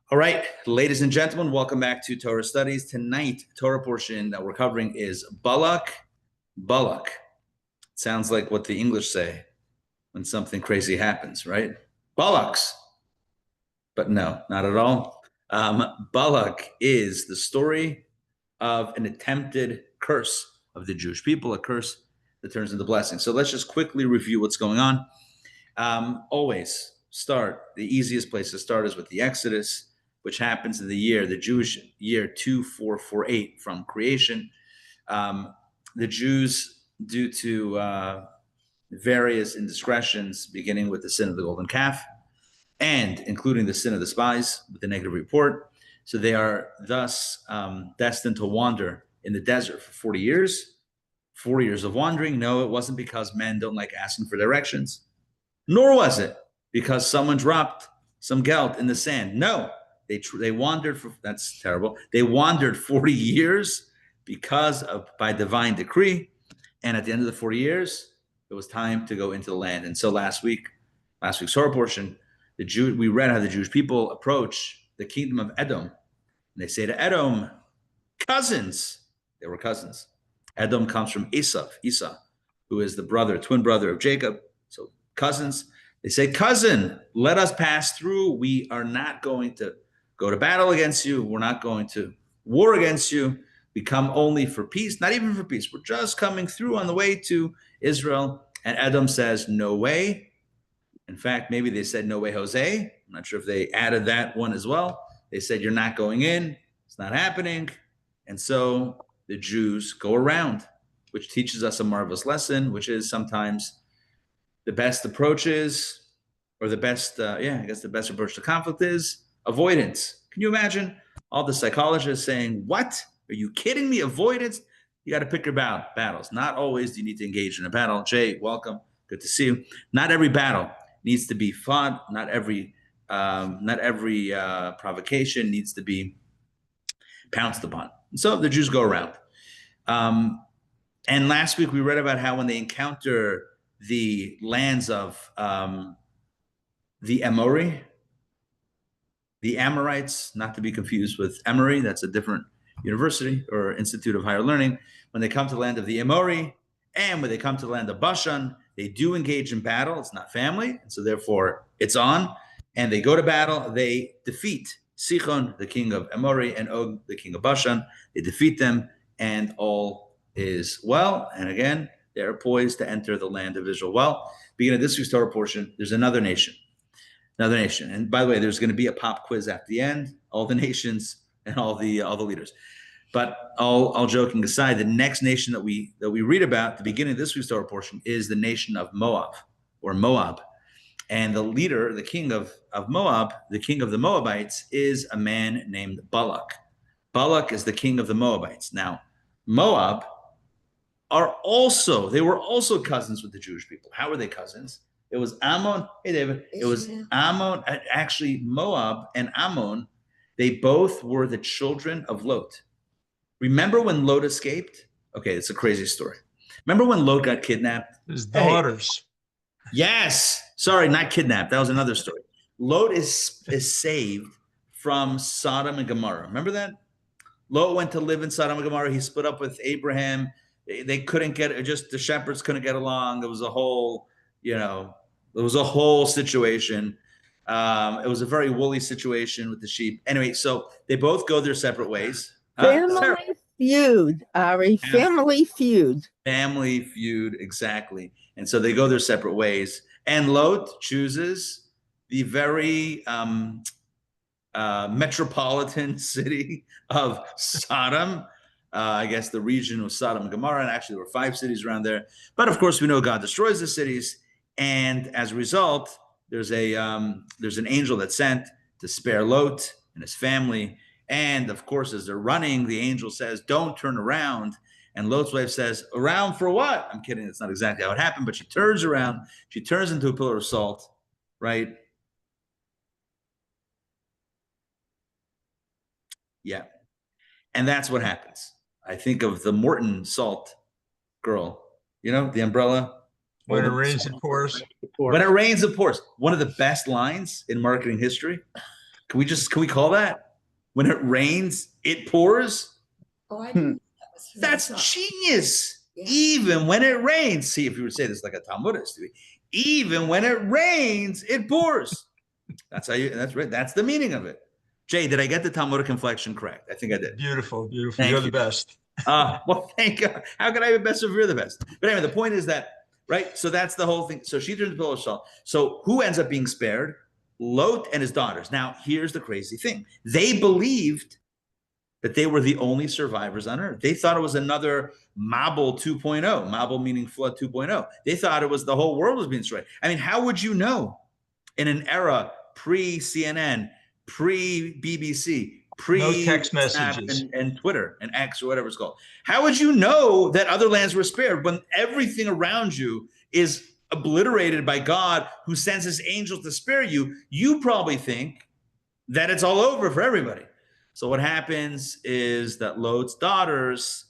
All right, ladies and gentlemen, welcome back to Torah Studies. Tonight, Torah portion that we're covering is Balak. Balak. Sounds like what the English say when something crazy happens, right? Balaks. But no, not at all. Balak is the story of an attempted curse of the Jewish people, a curse that turns into blessing. So let's just quickly review what's going on. Always start, the easiest place to start is with the Exodus, which happens in the Jewish year 2448 from creation. The Jews, due to various indiscretions, beginning with the sin of the golden calf, and including the sin of the spies with the negative report, so they are thus destined to wander in the desert for 40 years. 40 years of wandering. No, it wasn't because men don't like asking for directions, nor was it because someone dropped some gelt in the sand. No, they wandered for, that's terrible. They wandered 40 years by divine decree. And at the end of the 40 years, it was time to go into the land. And so last week's Torah portion, we read how the Jewish people approach the kingdom of Edom. And they say to Edom, cousins. They were cousins. Edom comes from Esau, who is the twin brother of Jacob. So cousins. They say, cousin, let us pass through. We are not going to go to battle against you. We're not going to war against you. We come only for peace, not even for peace. We're just coming through on the way to Israel. And Edom says, no way. In fact, maybe they said, no way, Jose. I'm not sure if they added that one as well. They said, you're not going in. It's not happening. And so the Jews go around, which teaches us a marvelous lesson, which is sometimes the best approach is, or the best, the best approach to conflict is avoidance. Can you imagine all the psychologists saying, what? Are you kidding me? Avoidance? You got to pick your battles. Not always do you need to engage in a battle. Jay, welcome. Good to see you. Not every battle needs to be fought. Not every provocation needs to be pounced upon. And so the Jews go around. And last week we read about how when they encounter the lands of the Amori, the Amorites, not to be confused with Emory, that's a different university or institute of higher learning. When they come to the land of the Amori, and when they come to the land of Bashan, they do engage in battle. It's not family, and so therefore it's on. And they go to battle. They defeat Sichon, the king of Amori, and Og, the king of Bashan. They defeat them, and all is well. And again, they are poised to enter the land of Israel. Well, beginning of this week's Torah portion, there's another nation. And by the way, there's going to be a pop quiz at the end, all the nations and all the leaders. But all joking aside, the next nation that we read about at the beginning of this week's Torah portion is the nation of Moab, or Moab. And the leader, the king of Moab, the king of the Moabites, is a man named Balak. Balak is the king of the Moabites. Now, Moab they were also cousins with the Jewish people. How were they cousins? It was Ammon. Hey, David. It was Ammon. Actually, Moab and Ammon, they both were the children of Lot. Remember when Lot escaped? Okay, it's a crazy story. Remember when Lot got kidnapped? His daughters. Hey. Yes. Sorry, not kidnapped. That was another story. Lot is saved from Sodom and Gomorrah. Remember that? Lot went to live in Sodom and Gomorrah. He split up with Abraham. They couldn't the shepherds couldn't get along. There was a whole, situation. It was a very woolly situation with the sheep. Anyway, so they both go their separate ways. Family feud, Ari. Family feud. Family feud, exactly. And so they go their separate ways. And Lot chooses the very metropolitan city of Sodom. I guess the region of Sodom and Gomorrah, and actually there were 5 cities around there. But of course, we know God destroys the cities, and as a result, there's an angel that's sent to spare Lot and his family. And of course, as they're running, the angel says, "Don't turn around." And Lot's wife says, "Around for what?" I'm kidding. That's not exactly how it happened, but she turns around. She turns into a pillar of salt, right? Yeah, and that's what happens. I think of the Morton Salt girl, the umbrella. When it rains, it pours. When it rains, it pours. One of the best lines in marketing history. Can we call that? When it rains, it pours? Oh, I didn't. That's genius. Yeah. Even when it rains. See, if you would say this like a Talmudist, even when it rains, it pours. That's right. That's the meaning of it. Jay, did I get the Talmudic inflection correct? I think I did. Beautiful. You're the best. Well, thank God. How can I be best if you're the best? But anyway, the point is that, right? So that's the whole thing. So she turns the pillow of salt. So who ends up being spared? Lot and his daughters. Now, here's the crazy thing. They believed that they were the only survivors on earth. They thought it was another Mabel 2.0. Mabel meaning flood 2.0. They thought it was the whole world was being destroyed. I mean, how would you know in an era pre-CNN, pre-BBC, no text messages and Twitter and X or whatever it's called? How would you know that other lands were spared when everything around you is obliterated by God, who sends his angels to spare you? You probably think that it's all over for everybody. So what happens is that Lot's daughters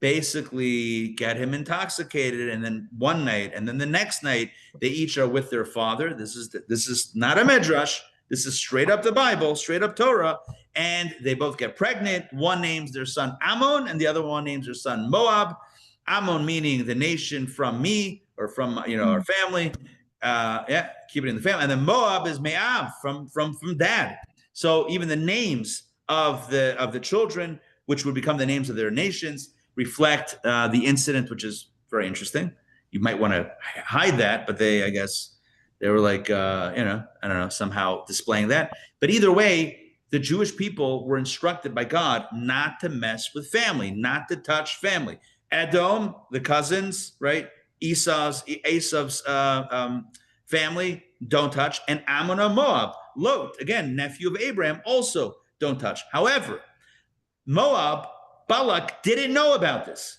basically get him intoxicated, and then one night, and then the next night, they each are with their father. This is not a midrash. This is straight up the Bible, straight up Torah, and they both get pregnant. One names their son Ammon, and the other one names their son Moab. Ammon meaning the nation from me, or from our family. Keep it in the family. And then Moab is Me'av, from dad. So even the names of the children, which would become the names of their nations, reflect the incident, which is very interesting. You might want to hide that, but I guess they were like, I don't know, somehow displaying that. But either way, the Jewish people were instructed by God not to mess with family, not to touch family. Edom, the cousins, right? Esau's family, don't touch. And Ammon and Moab, Lot, again, nephew of Abraham, also don't touch. However, Moab, Balak didn't know about this.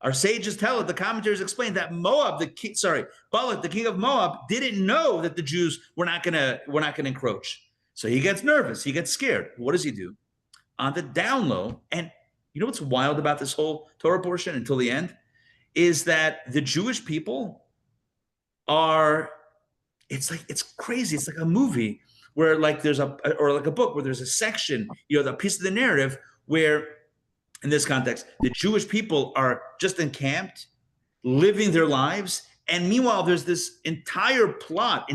Our sages tell it, the commentators explain that Balak, the king of Moab, didn't know that the Jews were not gonna encroach. So he gets nervous, he gets scared. What does he do? On the down low, and you know what's wild about this whole Torah portion until the end, is that the Jewish people are, it's crazy. It's like a movie where like there's a book where there's a section, the piece of the narrative where, in this context, the Jewish people are just encamped, living their lives. And meanwhile, there's this entire plot,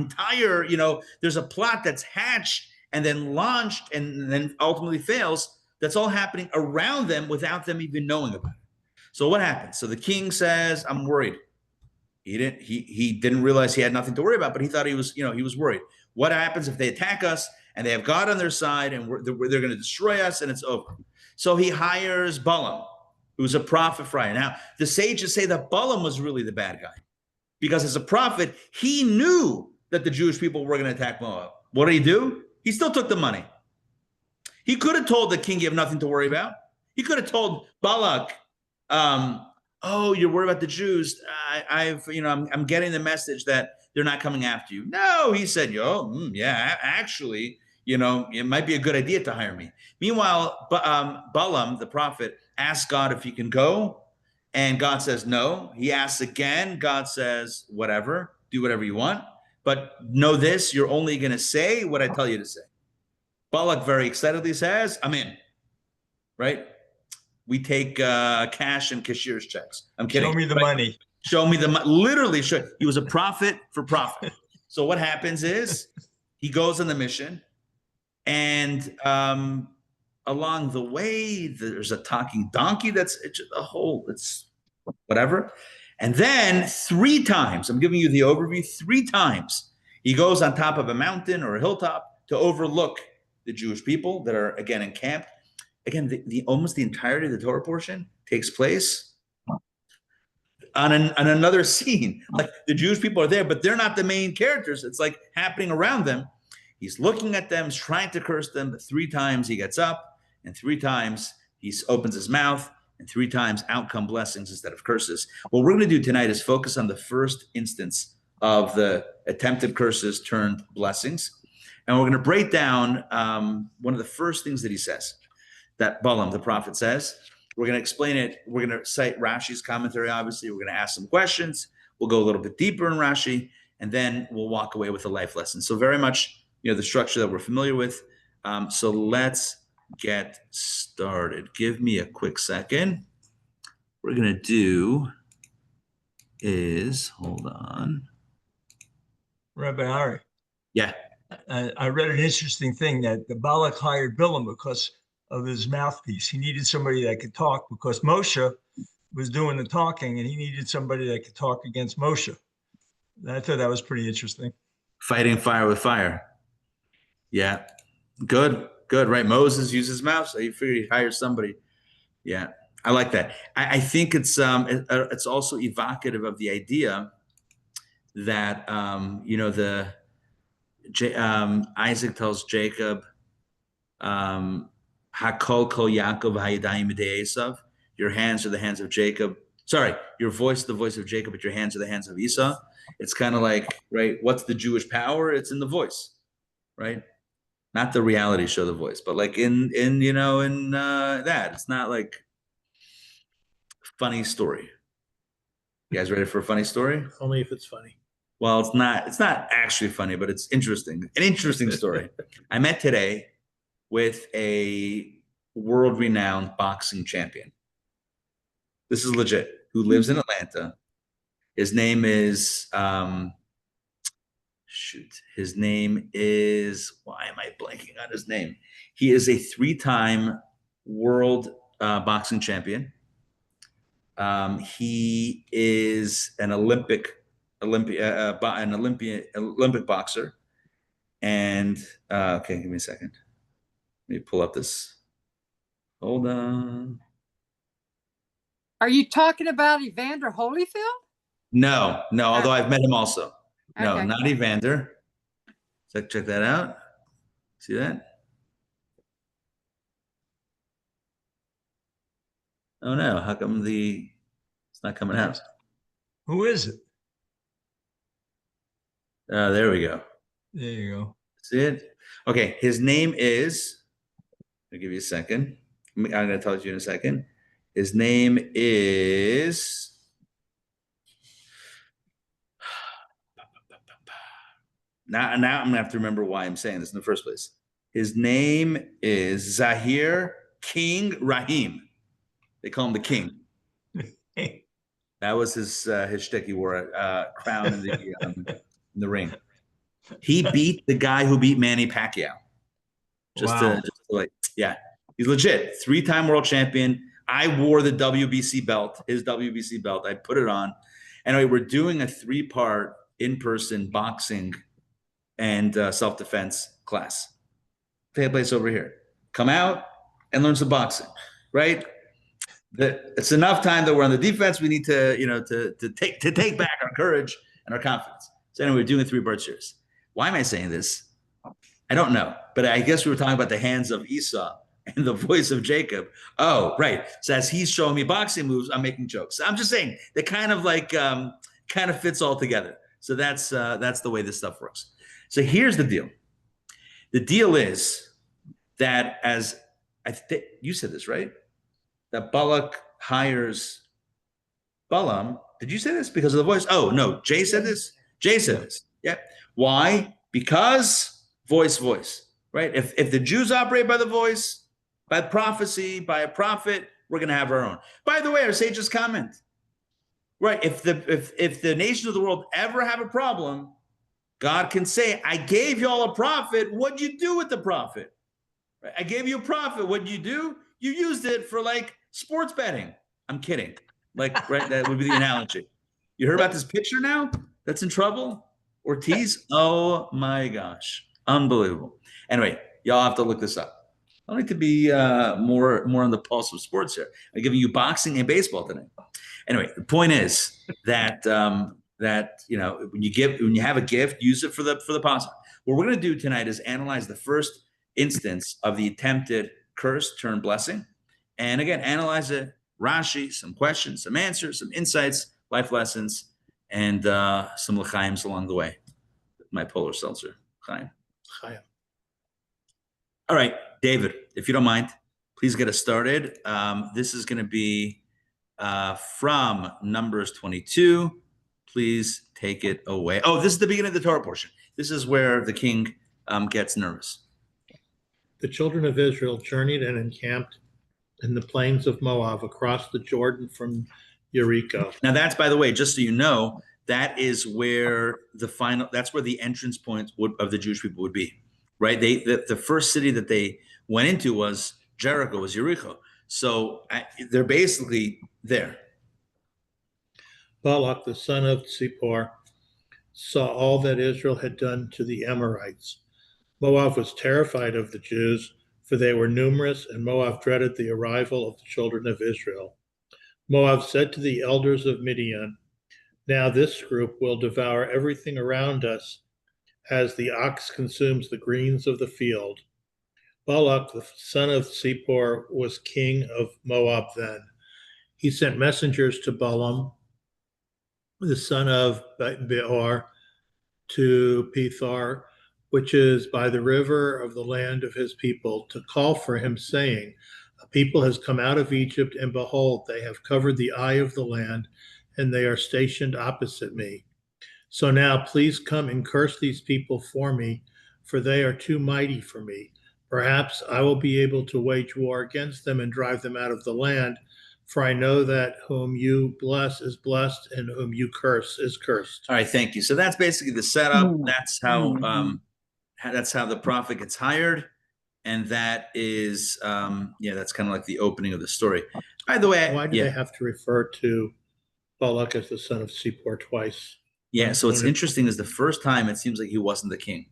there's a plot that's hatched and then launched and then ultimately fails. That's all happening around them without them even knowing about it. So what happens? So the king says, I'm worried. He didn't realize he had nothing to worry about, but he thought he was worried. What happens if they attack us and they have God on their side and they're going to destroy us and it's over? So he hires Balaam, who's a prophet for Yahweh. Now, the sages say that Balaam was really the bad guy because as a prophet, he knew that the Jewish people were going to attack Moab. What did he do? He still took the money. He could have told the king you have nothing to worry about. He could have told Balak, oh, you're worried about the Jews. I'm getting the message that they're not coming after you. No, he said, actually, it might be a good idea to hire me. Meanwhile, Balaam, the prophet, asks God if he can go, and God says no. He asks again. God says, whatever, do whatever you want. But know this, you're only going to say what I tell you to say. Balak very excitedly says, I'm in, right? We take cash and cashier's checks. I'm kidding. Show me the money. Show me the money. Literally, he was a prophet for profit. So what happens is he goes on the mission, and along the way, there's a talking donkey it's whatever. And then 3 times, I'm giving you the overview, 3 times, he goes on top of a mountain or a hilltop to overlook the Jewish people that are, again, encamped. Again, almost the entirety of the Torah portion takes place on another scene. Like the Jewish people are there, but they're not the main characters. It's like happening around them. He's looking at them, trying to curse them, but 3 times he gets up, and 3 times he opens his mouth, and 3 times out come blessings instead of curses. What we're going to do tonight is focus on the first instance of the attempted curses turned blessings. And we're going to break down one of the first things that he says, that Balaam, the prophet, says. We're going to explain it. We're going to cite Rashi's commentary, obviously. We're going to ask some questions. We'll go a little bit deeper in Rashi, and then we'll walk away with a life lesson. So very much, the structure that we're familiar with. So let's get started. Give me a quick second. What we're going to do is, hold on. Rabbi Ari, Yeah. I read an interesting thing that the Balak hired Balaam because of his mouthpiece. He needed somebody that could talk because Moshe was doing the talking, and he needed somebody that could talk against Moshe. And I thought that was pretty interesting. Fighting fire with fire. Yeah. Good. Right. Moses used his mouth, so you figure he'd hire somebody. Yeah. I like that. I think it's also evocative of the idea that Isaac tells Jacob, Hakol kol Yaakov hayadayim b'dei Esav. Your hands are the hands of Jacob. Sorry, your voice is the voice of Jacob, but your hands are the hands of Esau. It's kind of like, right? What's the Jewish power? It's in the voice, right? Not the reality show, The Voice, but like in that. It's not like funny story. You guys ready for a funny story? Only if it's funny. Well, it's not actually funny, but it's interesting. An interesting story. I met today with a world-renowned boxing champion. This is legit, who lives in Atlanta. His name is his name is, why am I blanking on his name? He is a 3-time world boxing champion. He is an Olympic boxer. And okay, give me a second. Let me pull up this. Hold on. Are you talking about Evander Holyfield? No, although I've met him also. No, Okay. not Evander. Check that out. See that? Oh no, how come it's not coming out? Who is it? There we go. There you go. See it? Okay, his name is, I'll give you a second. I'm going to tell you in a second. His name is, now I'm going to have to remember why I'm saying this in the first place. His name is Zahir King Rahim. They call him the King. That was his shtick. He wore a crown in the ring. He beat the guy who beat Manny Pacquiao. Yeah, he's legit. 3-time world champion. I wore the WBC belt, his WBC belt. I put it on. Anyway, we're doing a 3-part in-person boxing and self-defense class. Take place over here. Come out and learn some boxing, right? It's enough time that we're on the defense. We need to, to take back our courage and our confidence. So anyway, we're doing a 3-part series. Why am I saying this? I don't know, but I guess we were talking about the hands of Esau and the voice of Jacob. Oh, right. So as he's showing me boxing moves, I'm making jokes. I'm just saying that kind of fits all together. So that's the way this stuff works. So here's the deal. The deal is that you said this, right? That Balak hires Balaam. Did you say this because of the voice? Oh, no. Jay said this? Jay said this. Yeah. Why? Because voice, right? If the Jews operate by the voice, by prophecy, by a prophet, we're going to have our own. By the way, our sages comment, right? If the nations of the world ever have a problem, God can say, I gave y'all a prophet. What'd you do with the prophet? Right? I gave you a prophet. What'd you do? You used it for like sports betting. I'm kidding. Like, right? That would be the analogy. You heard about this pitcher now that's in trouble? Ortiz? Oh my gosh. Unbelievable. Anyway, y'all have to look this up. I like to be more on the pulse of sports here. I'm giving you boxing and baseball today. Anyway, the point is that when you have a gift, use it for the positive. What we're going to do tonight is analyze the first instance of the attempted curse turned blessing, and again analyze it. Rashi, some questions, some answers, some insights, life lessons, and some l'chaims along the way. My polar seltzer, Chaim. All right, David, if you don't mind, please get us started. This is going to be from Numbers 22. Please take it away. Oh, this is the beginning of the Torah portion. This is where the king gets nervous. The children of Israel journeyed and encamped in the plains of Moab across the Jordan from Jericho. Now that's, by the way, just so you know, that is where that's where the entrance point of the Jewish people would be, right? The first city that they went into was Jericho, was Jericho. So they're basically there. Balak, the son of Zippor, saw all that Israel had done to the Amorites. Moab was terrified of the Jews, for they were numerous, and Moab dreaded the arrival of the children of Israel. Moab said to the elders of Midian, "Now this group will devour everything around us, as the ox consumes the greens of the field." Balak, the son of Zippor, was king of Moab then. He sent messengers to Balaam, the son of Beor, to Pethor, which is by the river of the land of his people, to call for him, saying, "A people has come out of Egypt, and behold, they have covered the eye of the land, and they are stationed opposite me. So now please come and curse these people for me, for they are too mighty for me. Perhaps I will be able to wage war against them and drive them out of the land, for I know that whom you bless is blessed, and whom you curse is cursed." All right, thank you. So that's basically the setup. Mhm. That's how the prophet gets hired, and that is that's kind of like the opening of the story. By the way, Why do they have to refer to Balak as the son of Zippor twice? Yeah, so what's interesting is the first time it seems like he wasn't the king,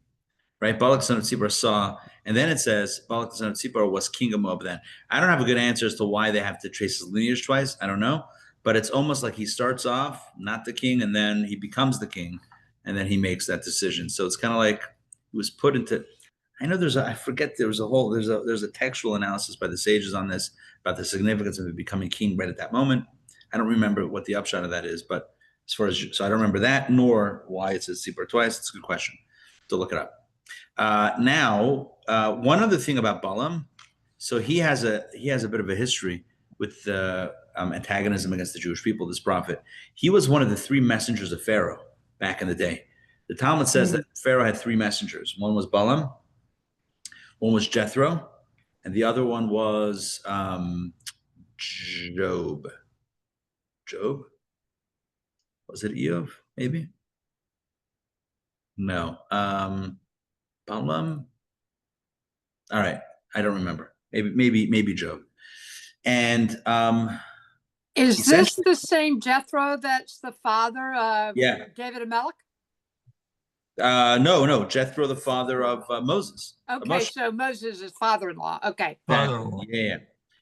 right? Balak, son of Zippor, saw, and then it says Balak, the son of Zippor, was king of Moab then. I don't have a good answer as to why they have to trace his lineage twice. I don't know. But it's almost like he starts off not the king, and then he becomes the king, and then he makes that decision. So it's kind of like he was put into, I know there's a textual analysis by the sages on this, about the significance of him becoming king right at that moment. I don't remember what the upshot of that is, but so I don't remember that, nor why it says Zippor twice. It's a good question to look it up. Now, one other thing about Balaam, so he has a bit of a history with antagonism against the Jewish people. This prophet, he was one of the three messengers of Pharaoh back in the day. The Talmud says that Pharaoh had three messengers. One was Balaam, one was Jethro, and the other one was Job. Was it Eov? Maybe. No. Balaam. All right. I don't remember. Maybe Job. And is this the same Jethro that's the father of David and Balak? No. Jethro, the father of Moses. Okay, so Moses is father-in-law. Okay. Father-in-law. Yeah.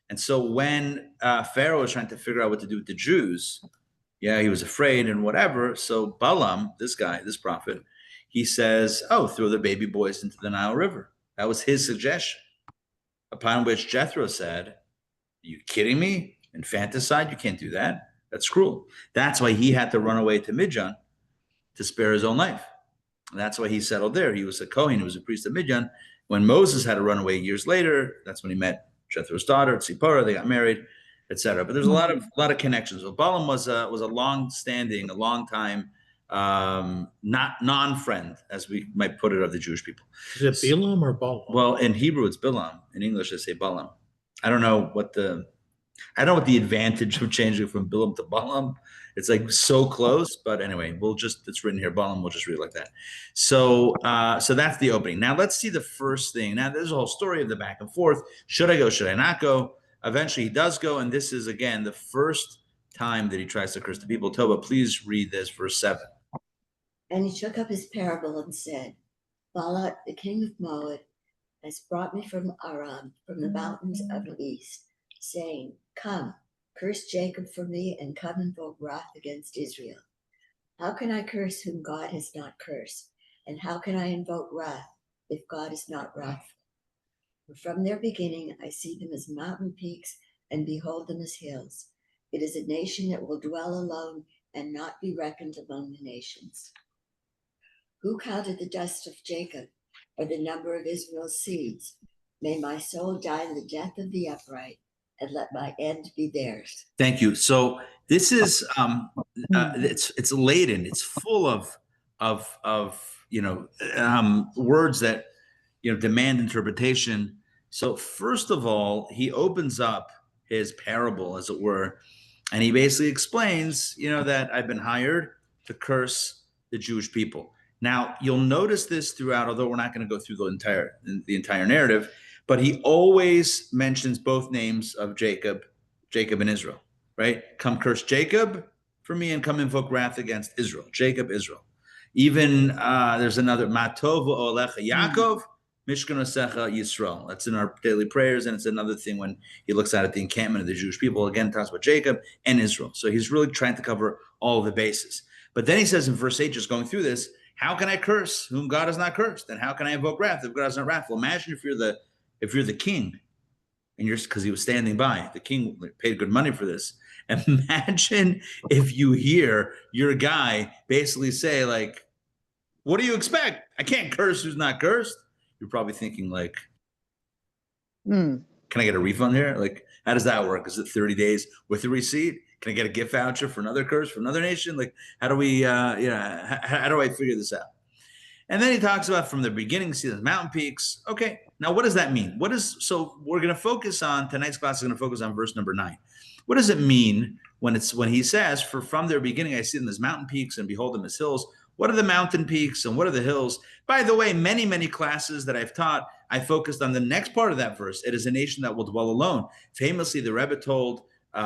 And so when Pharaoh was trying to figure out what to do with the Jews, he was afraid and whatever. So Balaam, this prophet, he says, throw the baby boys into the Nile River. That was his suggestion. Upon which Jethro said, "Are you kidding me? Infanticide? You can't do that. That's cruel." That's why he had to run away to Midian to spare his own life. And that's why he settled there. He was a Kohen. He was a priest of Midian. When Moses had to run away years later, that's when he met Jethro's daughter, Zipporah. They got married, etc. But there's a lot of connections. Well, Balaam was a long-standing, a long-time not non-friend, as we might put it, of the Jewish people. Is it Balaam or Balaam? Well, in Hebrew it's Balaam. In English they say Balaam. I don't know what the advantage of changing from Balaam to Balaam. It's like so close, but anyway, it's written here, Balaam, we'll just read it like that. So that's the opening. Now let's see the first thing. Now there's a whole story of the back and forth. Should I go? Should I not go? Eventually he does go, and this is again the first time that he tries to curse the people. Toba, please read this, verse 7. And he took up his parable and said, "Balak, the king of Moab, has brought me from Aram, from the mountains of the east, saying, 'Come, curse Jacob for me, and come invoke wrath against Israel.' How can I curse whom God has not cursed? And how can I invoke wrath if God is not wrathful? For from their beginning I see them as mountain peaks, and behold them as hills. It is a nation that will dwell alone and not be reckoned among the nations. Who counted the dust of Jacob, or the number of Israel's seeds? May my soul die the death of the upright, and let my end be theirs." Thank you. So this is it's laden. It's full of words that demand interpretation. So first of all, he opens up his parable, as it were, and he basically explains, that I've been hired to curse the Jewish people. Now, you'll notice this throughout, although we're not going to go through the entire narrative, but he always mentions both names of Jacob and Israel, right? Come curse Jacob for me and come invoke wrath against Israel. Jacob, Israel. Even there's another, Matov Olecha Yaakov, Mishkanosecha Yisrael. That's in our daily prayers, and it's another thing when he looks at the encampment of the Jewish people. Again, talks about Jacob and Israel. So he's really trying to cover all the bases. But then he says in verse 8, just going through this, how can I curse whom God has not cursed? And how can I invoke wrath if God is not wrathful? Imagine if you're the king, and because he was standing by, the king paid good money for this. Imagine if you hear your guy basically say, like, what do you expect? I can't curse who's not cursed. You're probably thinking, like, can I get a refund here? Like, how does that work? Is it 30 days with a receipt? Can I get a gift voucher for another curse for another nation? Like, how do we, how do I figure this out? And then he talks about from the beginning, see the mountain peaks. Okay, now what does that mean? So we're going to focus on, tonight's class is going to focus on verse number 9. What does it mean when he says, for from their beginning I see them as mountain peaks and behold them as hills? What are the mountain peaks and what are the hills? By the way, many, many classes that I've taught, I focused on the next part of that verse. It is a nation that will dwell alone. Famously, the Rebbe told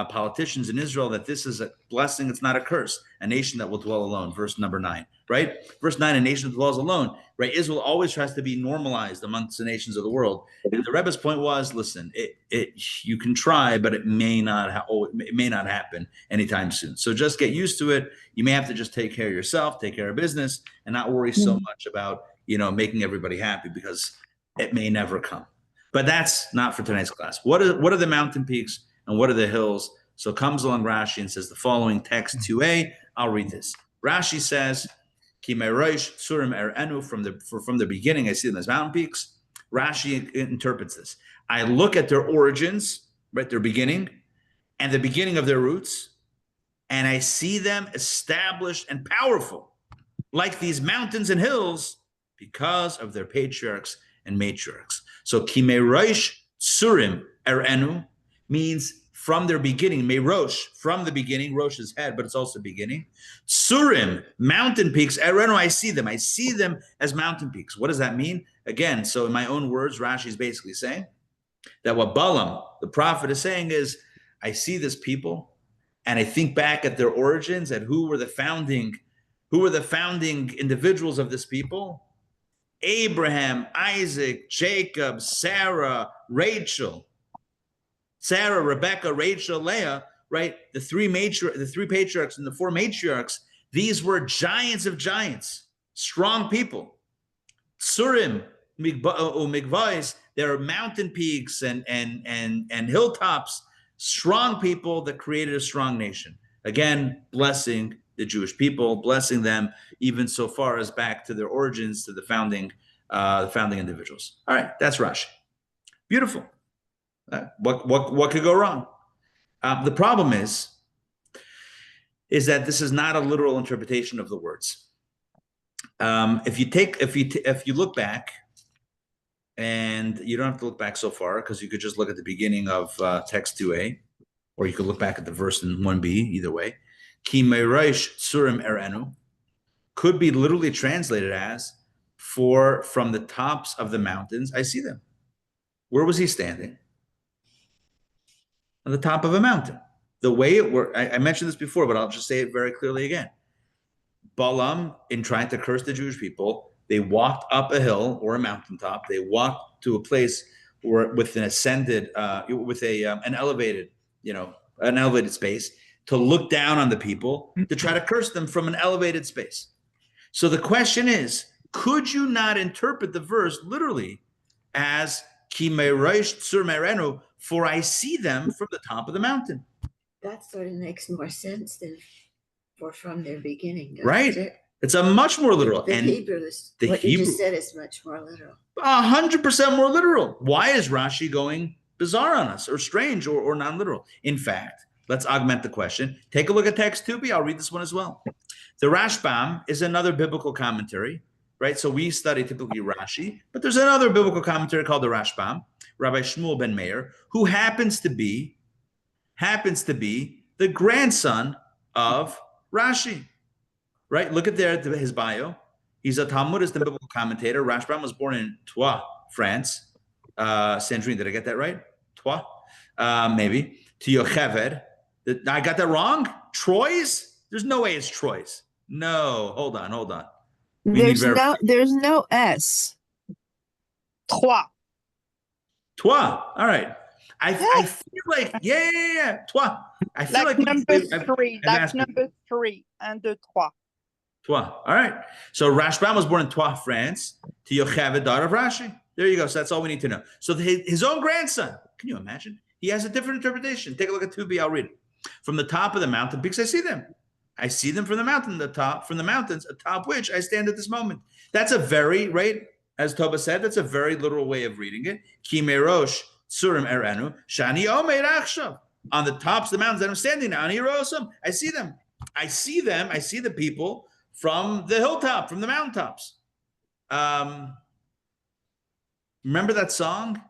politicians in Israel that this is a blessing, it's not a curse, a nation that will dwell alone, verse number 9, right? Verse 9, a nation that dwells alone, right? Israel always tries to be normalized amongst the nations of the world. And the Rebbe's point was, listen, you can try, but it may not happen anytime soon. So just get used to it. You may have to just take care of yourself, take care of business, and not worry so much about, making everybody happy, because it may never come. But that's not for tonight's class. What are the mountain peaks? And what are the hills? So comes along Rashi and says the following, text 2a. I'll read this. Rashi says, Ki merosh tzurim erenu, from the beginning, I see them as mountain peaks. Rashi interprets this. I look at their origins, right, their beginning, and the beginning of their roots, and I see them established and powerful, like these mountains and hills, because of their patriarchs and matriarchs. So Ki merosh tzurim erenu means from their beginning. Merosh, from the beginning. Rosh is head, but it's also beginning. Tzurim, mountain peaks. Erenu, I see them as mountain peaks. What does that mean? Again, so in my own words, Rashi is basically saying that what Balaam, the prophet, is saying is, I see this people and I think back at their origins and who were the founding individuals of this people. Abraham, Isaac, Jacob, Sarah, Rachel. Sarah, Rebecca, Rachel, Leah, right? The three patriarchs and the four matriarchs, these were giants of giants, strong people. Tzurim, Migvais, there are mountain peaks and hilltops, strong people that created a strong nation. Again, blessing the Jewish people, blessing them even so far as back to their origins, to the founding individuals. All right, that's Rashi. Beautiful. What could go wrong? The problem is that this is not a literal interpretation of the words. If you look back, and you don't have to look back so far, because you could just look at the beginning of text 2a, or you could look back at the verse in 1b. Either way, Ki merosh tzurim erenu could be literally translated as from the tops of the mountains I see them. Where was he standing? On the top of a mountain. The way it worked, I mentioned this before, but I'll just say it very clearly again. Balaam, in trying to curse the Jewish people, they walked up a hill or a mountaintop. They walked to a place with an elevated space to look down on the people, to try to curse them from an elevated space. So the question is, could you not interpret the verse literally as Ki merosh tzurim erenu, for I see them from the top of the mountain? That sort of makes more sense than from their beginning. Right. It's a much more literal. The and Hebrew is, what you just said is much more literal. 100% more literal. Why is Rashi going bizarre on us, or strange, or non-literal? In fact, let's augment the question. Take a look at text 2b. I'll read this one as well. The Rashbam is another biblical commentary, right? So we study typically Rashi, but there's another biblical commentary called the Rashbam, Rabbi Shmuel ben Meir, who happens to be the grandson of Rashi, right? Look at his bio. He's a Talmudist and biblical commentator. Rashbam was born in Troyes, France. Sandrine, did I get that right? Troyes? Maybe. To Yocheved. I got that wrong? Troyes? There's no way it's Troyes. No, hold on. There's no S. Trois. Troyes. All right. I feel like, yeah. Troyes. I feel like number three. That's number three. Un, deux, trois. Troyes. All right. So Rashbam was born in Troyes, France, to Yocheved, daughter of Rashi. There you go. So that's all we need to know. So his own grandson, can you imagine? He has a different interpretation. Take a look at 2b. I'll read it. From the top of the mountain, because I see them. I see them from the mountain, from the mountains, atop which I stand at this moment. That's a very, right, as Toba said, that's a very literal way of reading it. Ki merosh tsurim erenu, shani omeir achshav. On the tops of the mountains that I'm standing now, ani rosam. I see them. I see the people from the hilltop, from the mountaintops. Remember that song?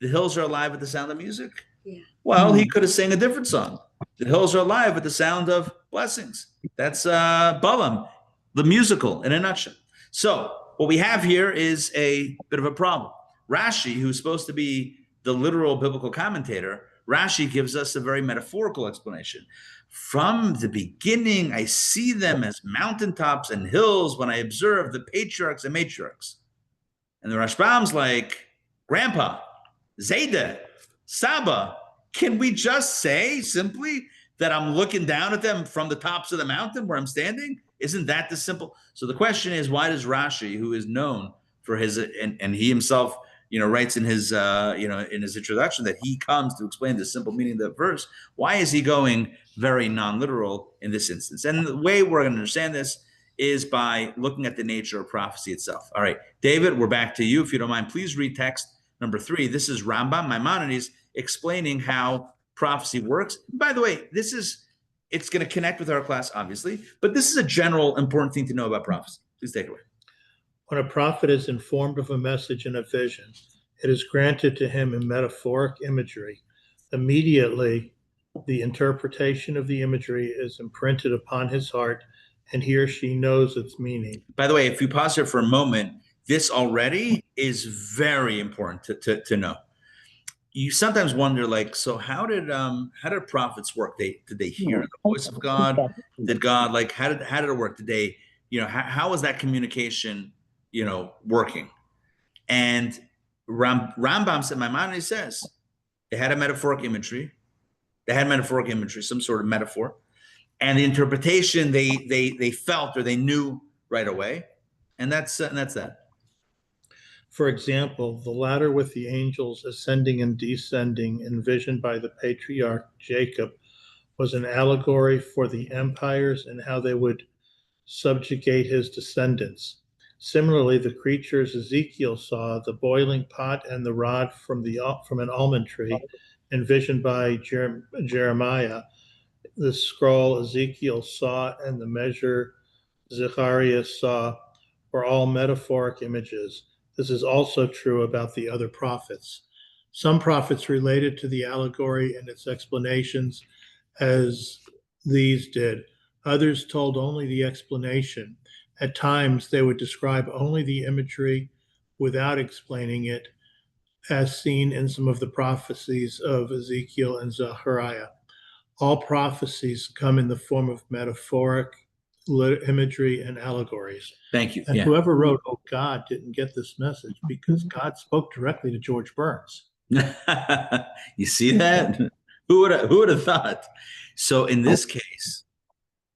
The hills are alive with the sound of music? Yeah. Well, he could have sang a different song. The hills are alive with the sound of blessings. That's Balaam, the musical in a nutshell. So what we have here is a bit of a problem. Rashi, who's supposed to be the literal biblical commentator, Rashi gives us a very metaphorical explanation. From the beginning, I see them as mountaintops and hills when I observe the patriarchs and matriarchs. And the Rashbam's like, Grandpa, Zayda, Saba, can we just say simply that I'm looking down at them from the tops of the mountain where I'm standing? Isn't that the simple? So the question is, why does Rashi, who is known for his, and he himself, writes in his, in his introduction that he comes to explain the simple meaning of the verse, why is he going very non-literal in this instance? And the way we're going to understand this is by looking at the nature of prophecy itself. All right, David, we're back to you. If you don't mind, please read text number 3. This is Rambam Maimonides explaining how prophecy works. By the way, it's going to connect with our class, obviously, but this is a general important thing to know about prophecy. Please take it away. When a prophet is informed of a message in a vision, it is granted to him in metaphoric imagery. Immediately, the interpretation of the imagery is imprinted upon his heart, and he or she knows its meaning. By the way, if you pause here for a moment, this already is very important to know. You sometimes wonder, like, so how did prophets work? Did they hear the voice of God? Did God, like, how did it work? Did they, how was that communication, working? And Rambam said, Maimonides says, they had metaphoric imagery, some sort of metaphor, and the interpretation they felt or they knew right away, and that's that. For example, the ladder with the angels ascending and descending, envisioned by the patriarch Jacob, was an allegory for the empires and how they would subjugate his descendants. Similarly, the creatures Ezekiel saw, the boiling pot and the rod from an almond tree, envisioned by Jeremiah, the scroll Ezekiel saw, and the measure Zechariah saw, were all metaphoric images. This is also true about the other prophets. Some prophets related to the allegory and its explanations as these did. Others told only the explanation. At times, they would describe only the imagery without explaining it, as seen in some of the prophecies of Ezekiel and Zechariah. All prophecies come in the form of metaphoric imagery and allegories. Thank you. And whoever wrote, "Oh, God," didn't get this message because God spoke directly to George Burns. You see that? Who would have thought? So in this case,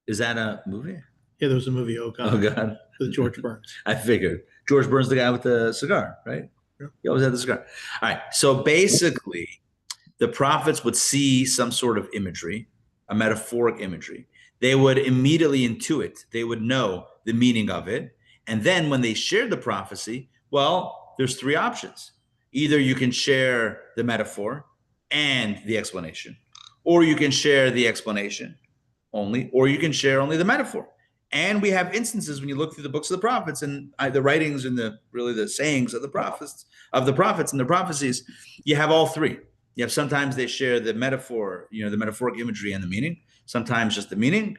is that a movie? Yeah, there was a movie, Oh, God. Oh, God. With George Burns. I figured. George Burns, the guy with the cigar, right? Yeah. He always had the cigar. All right. So basically, the prophets would see some sort of imagery, a metaphoric imagery. They would immediately intuit. They would know the meaning of it. And then when they shared the prophecy, well, there's 3 options. Either you can share the metaphor and the explanation, or you can share the explanation only, or you can share only the metaphor. And we have instances when you look through the books of the prophets and the writings and the sayings of the prophets and their prophecies, you have all three. You have sometimes they share the metaphor, the metaphoric imagery and the meaning. Sometimes just the meaning,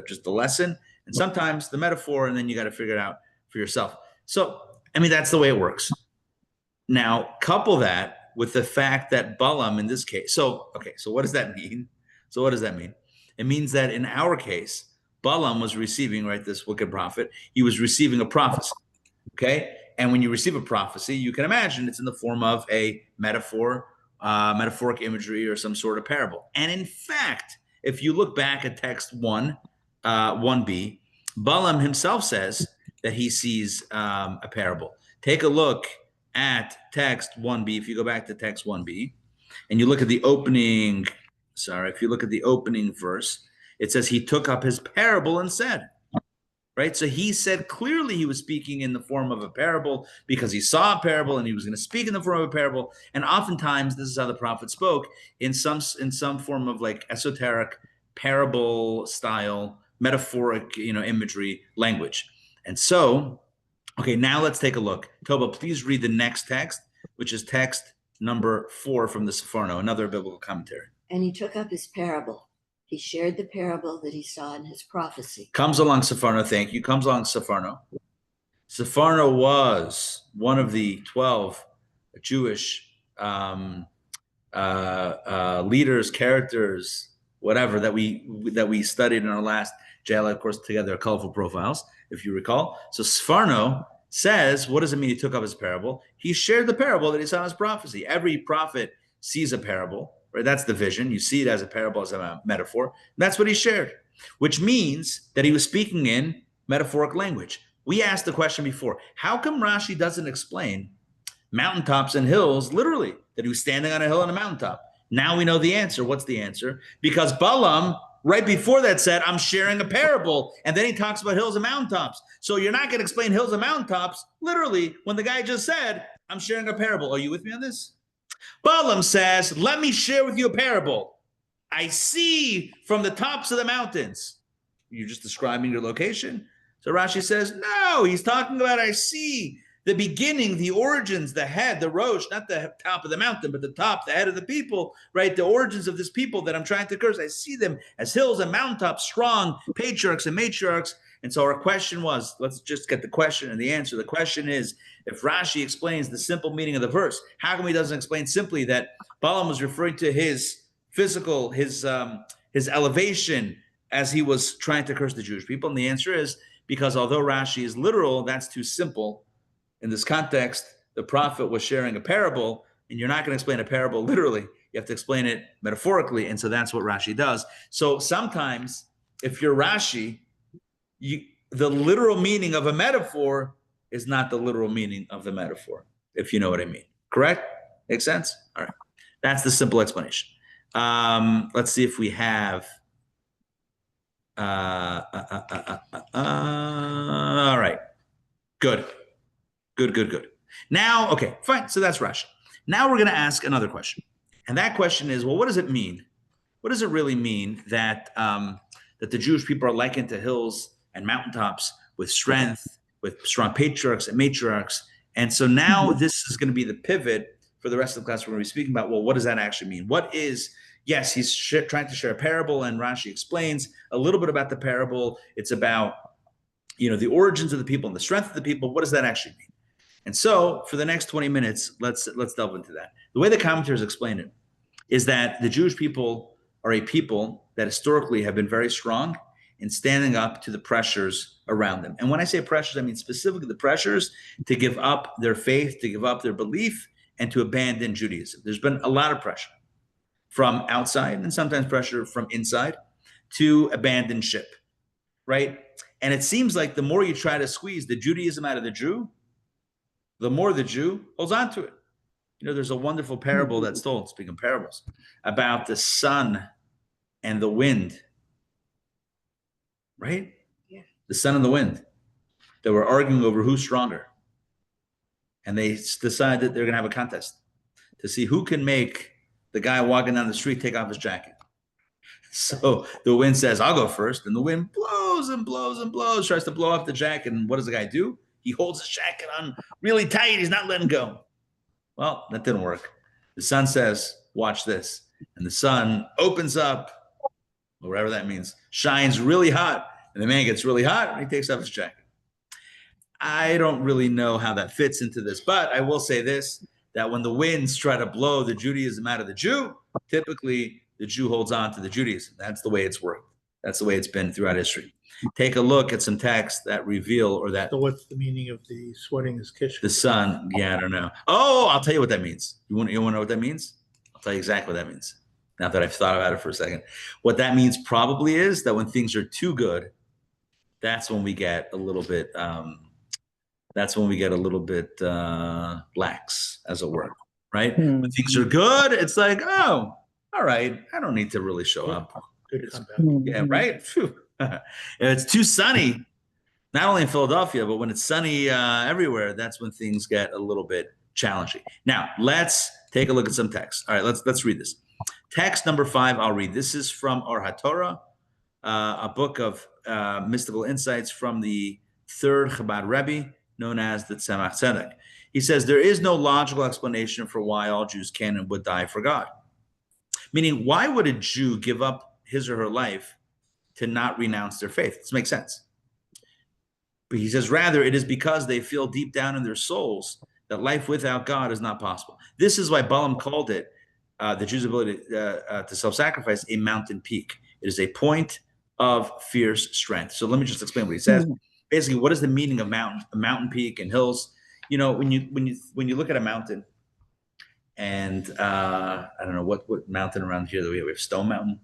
just the lesson, and sometimes the metaphor, and then you got to figure it out for yourself. So, I mean, that's the way it works. Now, couple that with the fact that Balaam in this case, so what does that mean? It means that in our case, Balaam was receiving, right, this wicked prophet, he was receiving a prophecy, okay? And when you receive a prophecy, you can imagine it's in the form of a metaphor, metaphoric imagery, or some sort of parable. And in fact, if you look back at text 1b, Balaam himself says that he sees a parable. Take a look at text 1b. If you go back to text 1b and you look at the opening, verse, it says he took up his parable and said, right? So he said clearly he was speaking in the form of a parable because he saw a parable and he was going to speak in the form of a parable. And oftentimes this is how the prophet spoke in some form of like esoteric parable style, metaphoric, imagery language. And so, okay, now let's take a look. Toba, please read the next text, which is text number 4 from the Sepharno, another biblical commentary. And he took up his parable. He shared the parable that he saw in his prophecy. Comes along Sepharno, thank you. Comes along Sepharno. Sepharno was one of the 12 Jewish leaders, characters, whatever, that we studied in our last JLA course together, colorful profiles, if you recall. So Sepharno says, what does it mean he took up his parable? He shared the parable that he saw in his prophecy. Every prophet sees a parable. Right? That's the vision. You see it as a parable, as a metaphor. That's what he shared, which means that he was speaking in metaphoric language. We asked the question before, how come Rashi doesn't explain mountaintops and hills literally, that he was standing on a hill on a mountaintop? Now we know the answer. What's the answer? Because Balaam, right before that, said, I'm sharing a parable. And then he talks about hills and mountaintops. So you're not going to explain hills and mountaintops literally when the guy just said, I'm sharing a parable. Are you with me on this? Balaam says, let me share with you a parable. I see from the tops of the mountains. You're just describing your location. So Rashi says, no, he's talking about I see the beginning, the origins, the head, the rosh, not the top of the mountain, but the top, the head of the people, right? The origins of this people that I'm trying to curse. I see them as hills and mountaintops, strong patriarchs and matriarchs. And so our question was, let's just get the question and the answer. The question is, if Rashi explains the simple meaning of the verse, how come he doesn't explain simply that Balaam was referring to his physical, his elevation as he was trying to curse the Jewish people? And the answer is because although Rashi is literal, that's too simple. In this context, the prophet was sharing a parable, and you're not going to explain a parable literally. You have to explain it metaphorically, and so that's what Rashi does. So sometimes, if you're Rashi, the literal meaning of a metaphor is not the literal meaning of the metaphor, if you know what I mean. Correct? Makes sense? All right. That's the simple explanation. Let's see if we have... all right. Good. Now, okay, fine. So that's Rashi. Now we're going to ask another question. And that question is, well, what does it mean? What does it really mean that that the Jewish people are likened to hills and mountaintops with strength, with strong patriarchs and matriarchs? And so now this is going to be the pivot for the rest of the class. We're going to be speaking about, well, what does that actually mean? What is, yes, he's trying to share a parable, and Rashi explains a little bit about the parable. It's about, the origins of the people and the strength of the people. What does that actually mean? And so for the next 20 minutes, let's delve into that. The way the commentators explain it is that the Jewish people are a people that historically have been very strong in standing up to the pressures around them. And when I say pressures, I mean specifically the pressures to give up their faith, to give up their belief, and to abandon Judaism. There's been a lot of pressure from outside and sometimes pressure from inside to abandon ship, right? And it seems like the more you try to squeeze the Judaism out of the Jew, the more the Jew holds on to it. There's a wonderful parable that's told, speaking of parables, about the sun and the wind, right? Yeah. The sun and the wind. They were arguing over who's stronger. And they decided that they're going to have a contest to see who can make the guy walking down the street take off his jacket. So the wind says, I'll go first. And the wind blows blows and blows and blows, tries to blow up the jacket. And what does the guy do? He holds his jacket on really tight. He's not letting go. Well, that didn't work. The sun says, watch this. And the sun opens up, whatever that means, shines really hot. And the man gets really hot and he takes off his jacket. I don't really know how that fits into this, but I will say this, that when the winds try to blow the Judaism out of the Jew, typically the Jew holds on to the Judaism. That's the way it's worked. That's the way it's been throughout history. Take a look at some texts that reveal or that. So what's the meaning of the sweating is kishka? The sun. Yeah, I don't know. Oh, I'll tell you what that means. You want to know what that means? I'll tell you exactly what that means. Now that I've thought about it for a second. What that means probably is that when things are too good, that's when we get a little bit lax, as it were, right? When things are good, it's like, oh, all right, I don't need to really show up. Good comeback. Yeah, right? Phew. If it's too sunny, not only in Philadelphia, but when it's sunny everywhere, that's when things get a little bit challenging. Now, let's take a look at some text. All right, let's read this. Text number 5, I'll read. This is from Or HaTorah, a book of mystical insights from the third Chabad Rebbe, known as the Tzemach Tzedek. He says, there is no logical explanation for why all Jews can and would die for God. Meaning, why would a Jew give up his or her life to not renounce their faith? This makes sense. But he says, rather, it is because they feel deep down in their souls that life without God is not possible. This is why Balaam called it, the Jews' ability to self-sacrifice, a mountain peak. It is a point of fierce strength. So let me just explain what he says. Basically, what is the meaning of mountain peak and hills? You know, when you look at a mountain, and I don't know what mountain around here that we have Stone Mountain,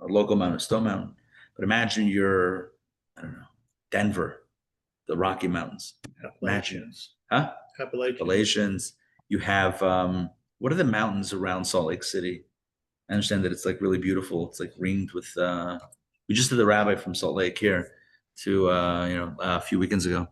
our local mountain, Stone Mountain. But imagine you're, I don't know, Denver, the Rocky Mountains. Imagine, huh? Appalachians. You have what are the mountains around Salt Lake City? I understand that it's like really beautiful. It's like ringed with. We just did the rabbi from Salt Lake here to a few weekends ago.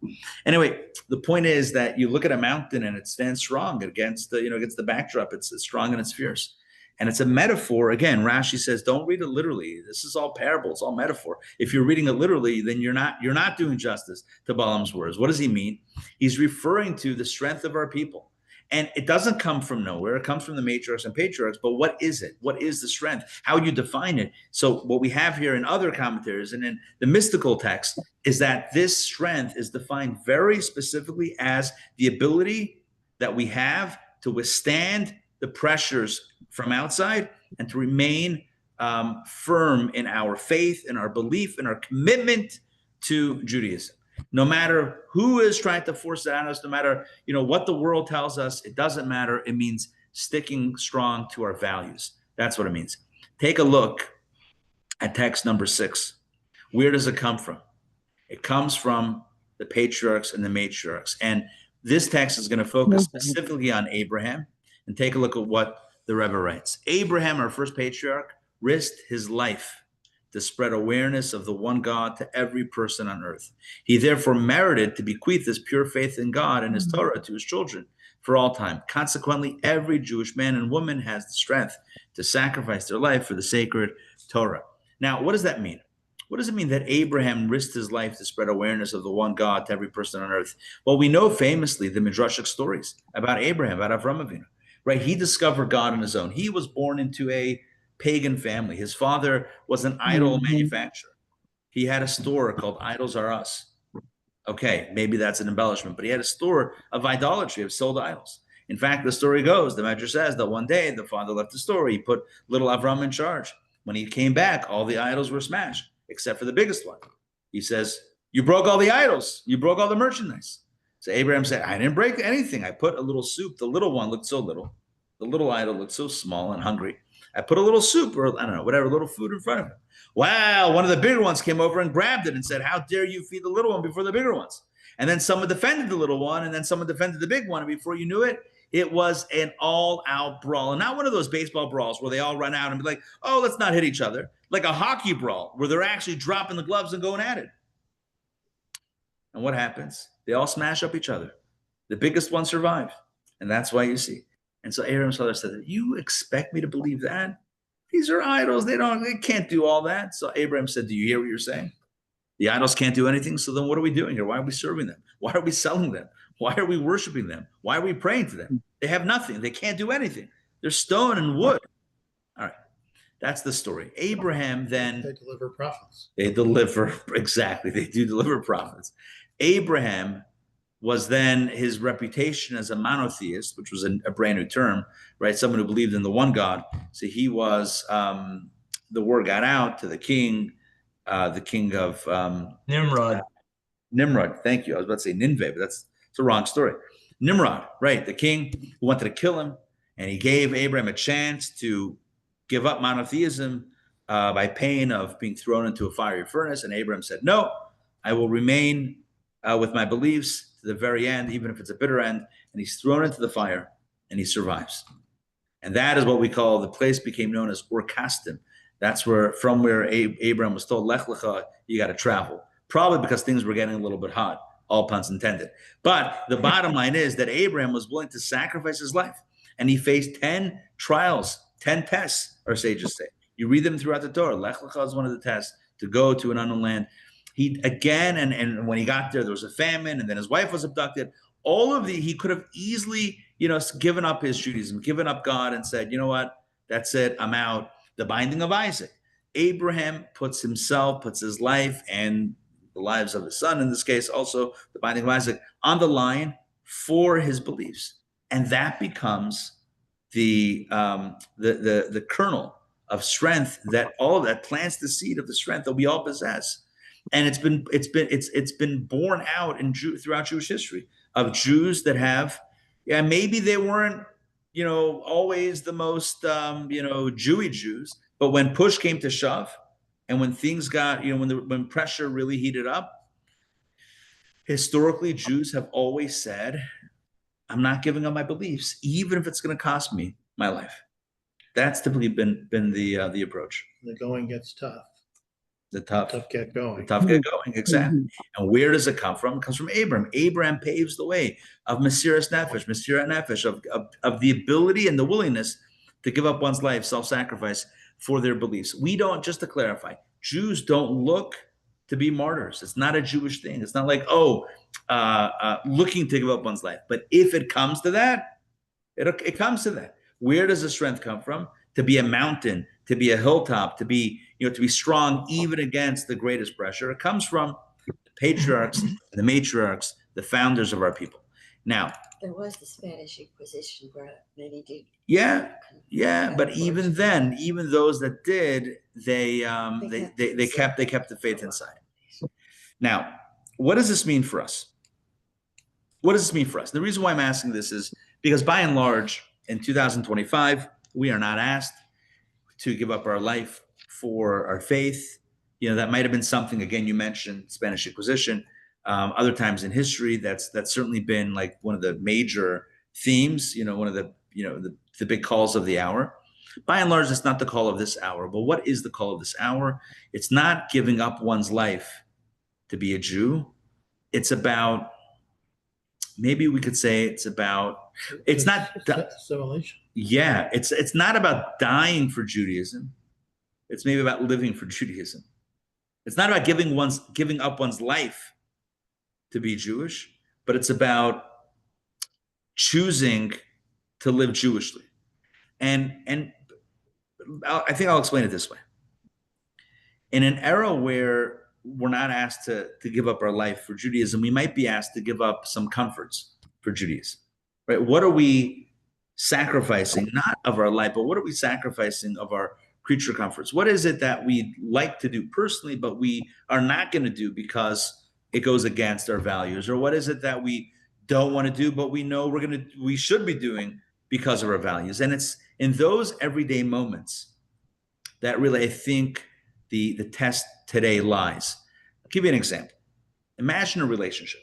Anyway, the point is that you look at a mountain and it stands strong against the backdrop. It's strong and it's fierce. And it's a metaphor. Again, Rashi says, don't read it literally. This is all parable. It's all metaphor. If you're reading it literally, then you're not doing justice to Balaam's words. What does he mean? He's referring to the strength of our people. And it doesn't come from nowhere. It comes from the matriarchs and patriarchs. But what is it? What is the strength? How you define it? So what we have here in other commentaries and in the mystical text is that this strength is defined very specifically as the ability that we have to withstand the pressures from outside and to remain firm in our faith, in our belief, in our commitment to Judaism. No matter who is trying to force it on us, no matter what the world tells us, it doesn't matter. It means sticking strong to our values. That's what it means. Take a look at text number 6. Where does it come from? It comes from the patriarchs and the matriarchs. And this text is going to focus specifically on Abraham. And take a look at what the Rebbe writes. Abraham, our first patriarch, risked his life to spread awareness of the one God to every person on earth. He therefore merited to bequeath his pure faith in God and his Torah to his children for all time. Consequently, every Jewish man and woman has the strength to sacrifice their life for the sacred Torah. Now, what does that mean? What does it mean that Abraham risked his life to spread awareness of the one God to every person on earth? Well, we know famously the Midrashic stories about Abraham, about Avram Avinu, right? He discovered God on his own. He was born into a pagan family. His father was an idol manufacturer. He had a store called Idols Are Us. Okay, maybe that's an embellishment, but he had a store of idolatry, of sold idols. In fact, the story goes, the Medrash says that one day the father left the store. He put little Avram in charge. When he came back, all the idols were smashed, except for the biggest one. He says, you broke all the idols. You broke all the merchandise. So Abraham said, I didn't break anything. I put a little soup. The little one looked so little. The little idol looked so small and hungry. I put a little soup or I don't know, whatever, little food in front of him. Wow, one of the bigger ones came over and grabbed it and said, how dare you feed the little one before the bigger ones? And then someone defended the little one and then someone defended the big one. And before you knew it, it was an all-out brawl. And not one of those baseball brawls where they all run out and be like, oh, let's not hit each other. Like a hockey brawl where they're actually dropping the gloves and going at it. And what happens? They all smash up each other. The biggest one survived. And that's why you see. And so Abraham's father said, you expect me to believe that? These are idols. They can't do all that. So Abraham said, do you hear what you're saying? The idols can't do anything. So then what are we doing here? Why are we serving them? Why are we selling them? Why are we worshiping them? Why are we praying to them? They have nothing. They can't do anything. They're stone and wood. All right. That's the story. Abraham then. They deliver prophets. They deliver, exactly. They do deliver prophets. Abraham was then, his reputation as a monotheist, which was a brand new term, right? Someone who believed in the one God. So he was, the word got out to the king of Nimrod. Nimrod. Thank you. I was about to say Nineveh, but it's a wrong story. Nimrod, right? The king who wanted to kill him, and he gave Abraham a chance to give up monotheism by pain of being thrown into a fiery furnace. And Abraham said, no, I will remain with my beliefs to the very end, even if it's a bitter end. And he's thrown into the fire and he survives. And that is what we call, the place became known as Ur Kasdim. That's where Abraham was told, Lech Lecha, you got to travel. Probably because things were getting a little bit hot, all puns intended. But the bottom line is that Abraham was willing to sacrifice his life. And he faced 10 trials, 10 tests, our sages say. You read them throughout the Torah. Lech Lecha is one of the tests, to go to an unknown land. He again, and when he got there was a famine, and then his wife was abducted. All of he could have easily, given up his Judaism, given up God, and said, you know what, that's it, I'm out. The binding of Isaac. Abraham puts his life, and the lives of his son, in this case, also the binding of Isaac, on the line for his beliefs. And that becomes the kernel of strength that plants the seed of the strength that we all possess. And it's been borne out throughout Jewish history of Jews that have, maybe they weren't, always the most, Jewy Jews, but when push came to shove, and when things got, when pressure really heated up, historically Jews have always said, I'm not giving up my beliefs, even if it's going to cost me my life. That's typically been the approach. The going gets tough. The tough get going. The tough get going, exactly. And where does it come from? It comes from Abraham. Abraham paves the way of Mesiras Nefesh, of the ability and the willingness to give up one's life, self-sacrifice for their beliefs. We don't, just to clarify, Jews don't look to be martyrs. It's not a Jewish thing. It's not like, looking to give up one's life. But if it comes to that, it comes to that. Where does the strength come from? To be a mountain, to be a hilltop, to be strong even against the greatest pressure. It comes from the patriarchs, the matriarchs, the founders of our people. Now, there was the Spanish Inquisition where many did. Yeah, but even then, even those that did, they kept the faith inside. Now, what does this mean for us? What does this mean for us? The reason why I'm asking this is because, by and large, in 2025, we are not asked to give up our life for our faith. That might have been something, again, you mentioned Spanish Inquisition. Other times in history, that's certainly been like one of the major themes, one of the big calls of the hour. By and large, it's not the call of this hour. But what is the call of this hour? It's not giving up one's life to be a Jew. It's about, maybe we could say it's not assimilation. Yeah, it's not about dying for Judaism. It's maybe about living for Judaism. It's not about giving up one's life to be Jewish, but it's about choosing to live Jewishly. And I think I'll explain it this way. In an era where we're not asked to give up our life for Judaism, we might be asked to give up some comforts for Judaism, right? What are we sacrificing, not of our life, but what are we sacrificing of our creature comforts? What is it that we like to do personally, but we are not going to do because it goes against our values? Or what is it that we don't want to do, but we know we should be doing because of our values? And it's in those everyday moments that really, I think, the test today lies. I'll give you an example. Imagine a relationship,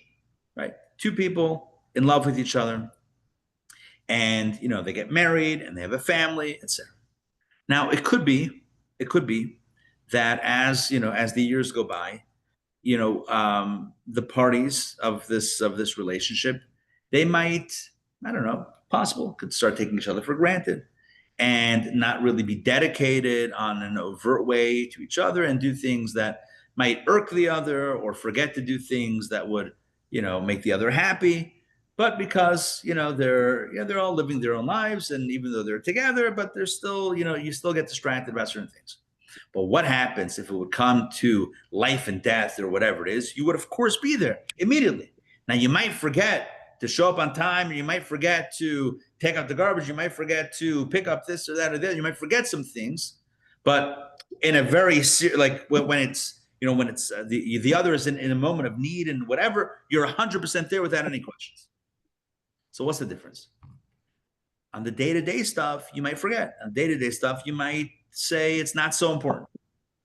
right? Two people in love with each other, and they get married and they have a family, etc. Now, it could be that as the years go by, the parties of this relationship, they might, I don't know, possible, could start taking each other for granted and not really be dedicated on an overt way to each other, and do things that might irk the other or forget to do things that would, make the other happy. But because, they're all living their own lives, and even though they're together, but they're still, you still get distracted about certain things. But what happens if it would come to life and death or whatever it is? You would, of course, be there immediately. Now, you might forget to show up on time, or you might forget to take out the garbage. You might forget to pick up this or that or that. You might forget some things, but in a very like when it's the other is in a moment of need and whatever, you're 100% there without any questions. So what's the difference? On the day-to-day stuff, you might forget. On day-to-day stuff, you might say it's not so important.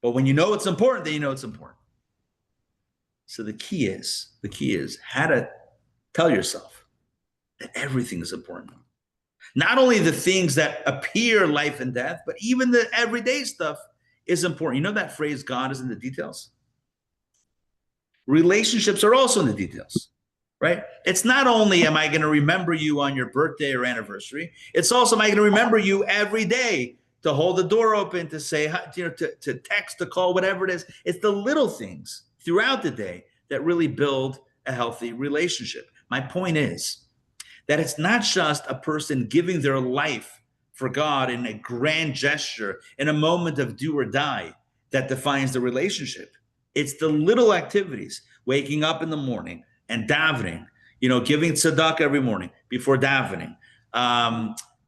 But when you know it's important, then you know it's important. So the key is how to tell yourself that everything is important. Not only the things that appear life and death, but even the everyday stuff is important. You know that phrase, God is in the details? Relationships are also in the details, right? It's not only am I going to remember you on your birthday or anniversary, it's also am I going to remember you every day, to hold the door open, to say, to text, to call, whatever it is. It's the little things throughout the day that really build a healthy relationship. My point is that it's not just a person giving their life for God in a grand gesture, in a moment of do or die, that defines the relationship. It's the little activities, waking up in the morning and davening, giving tzedakah every morning before davening,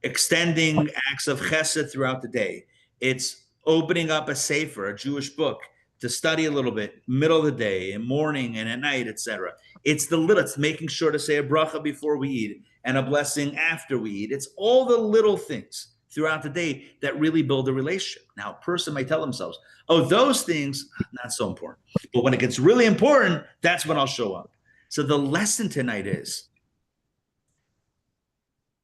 extending acts of chesed throughout the day. It's opening up a sefer, a Jewish book, to study a little bit, middle of the day, in morning and at night, etc. It's the little, it's making sure to say a bracha before we eat and a blessing after we eat. It's all the little things throughout the day that really build a relationship. Now, a person might tell themselves, oh, those things, not so important. But when it gets really important, that's when I'll show up. So the lesson tonight is,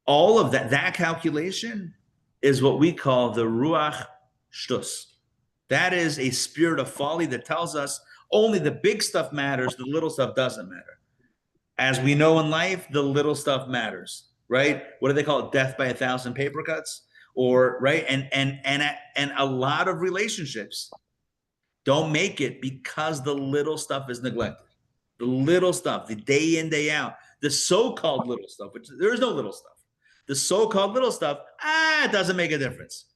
all of that calculation is what we call the ruach shtus. That is a spirit of folly that tells us only the big stuff matters, the little stuff doesn't matter. As we know in life, the little stuff matters, right? What do they call it? Death by 1,000 paper cuts, or right? And a lot of relationships don't make it because the little stuff is neglected. The little stuff, the day in, day out, the so-called little stuff, which there is no little stuff. The so-called little stuff, it doesn't make a difference.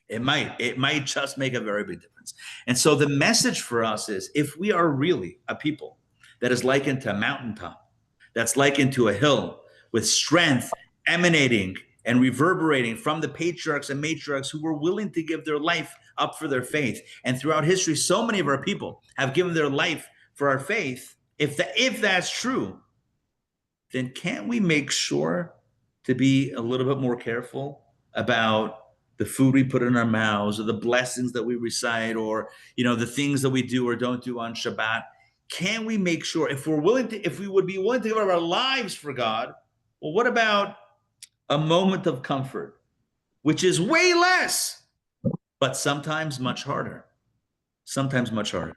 It might just make a very big difference. And so the message for us is, if we are really a people that is likened to a mountaintop, that's likened to a hill with strength emanating and reverberating from the patriarchs and matriarchs who were willing to give their life up for their faith. And throughout history, so many of our people have given their life for our faith. If that's true, then can't we make sure to be a little bit more careful about the food we put in our mouths, or the blessings that we recite, or the things that we do or don't do on Shabbat? Can we make sure, if we would be willing to give up our lives for God, well, what about a moment of comfort, which is way less, but sometimes much harder? Sometimes much harder.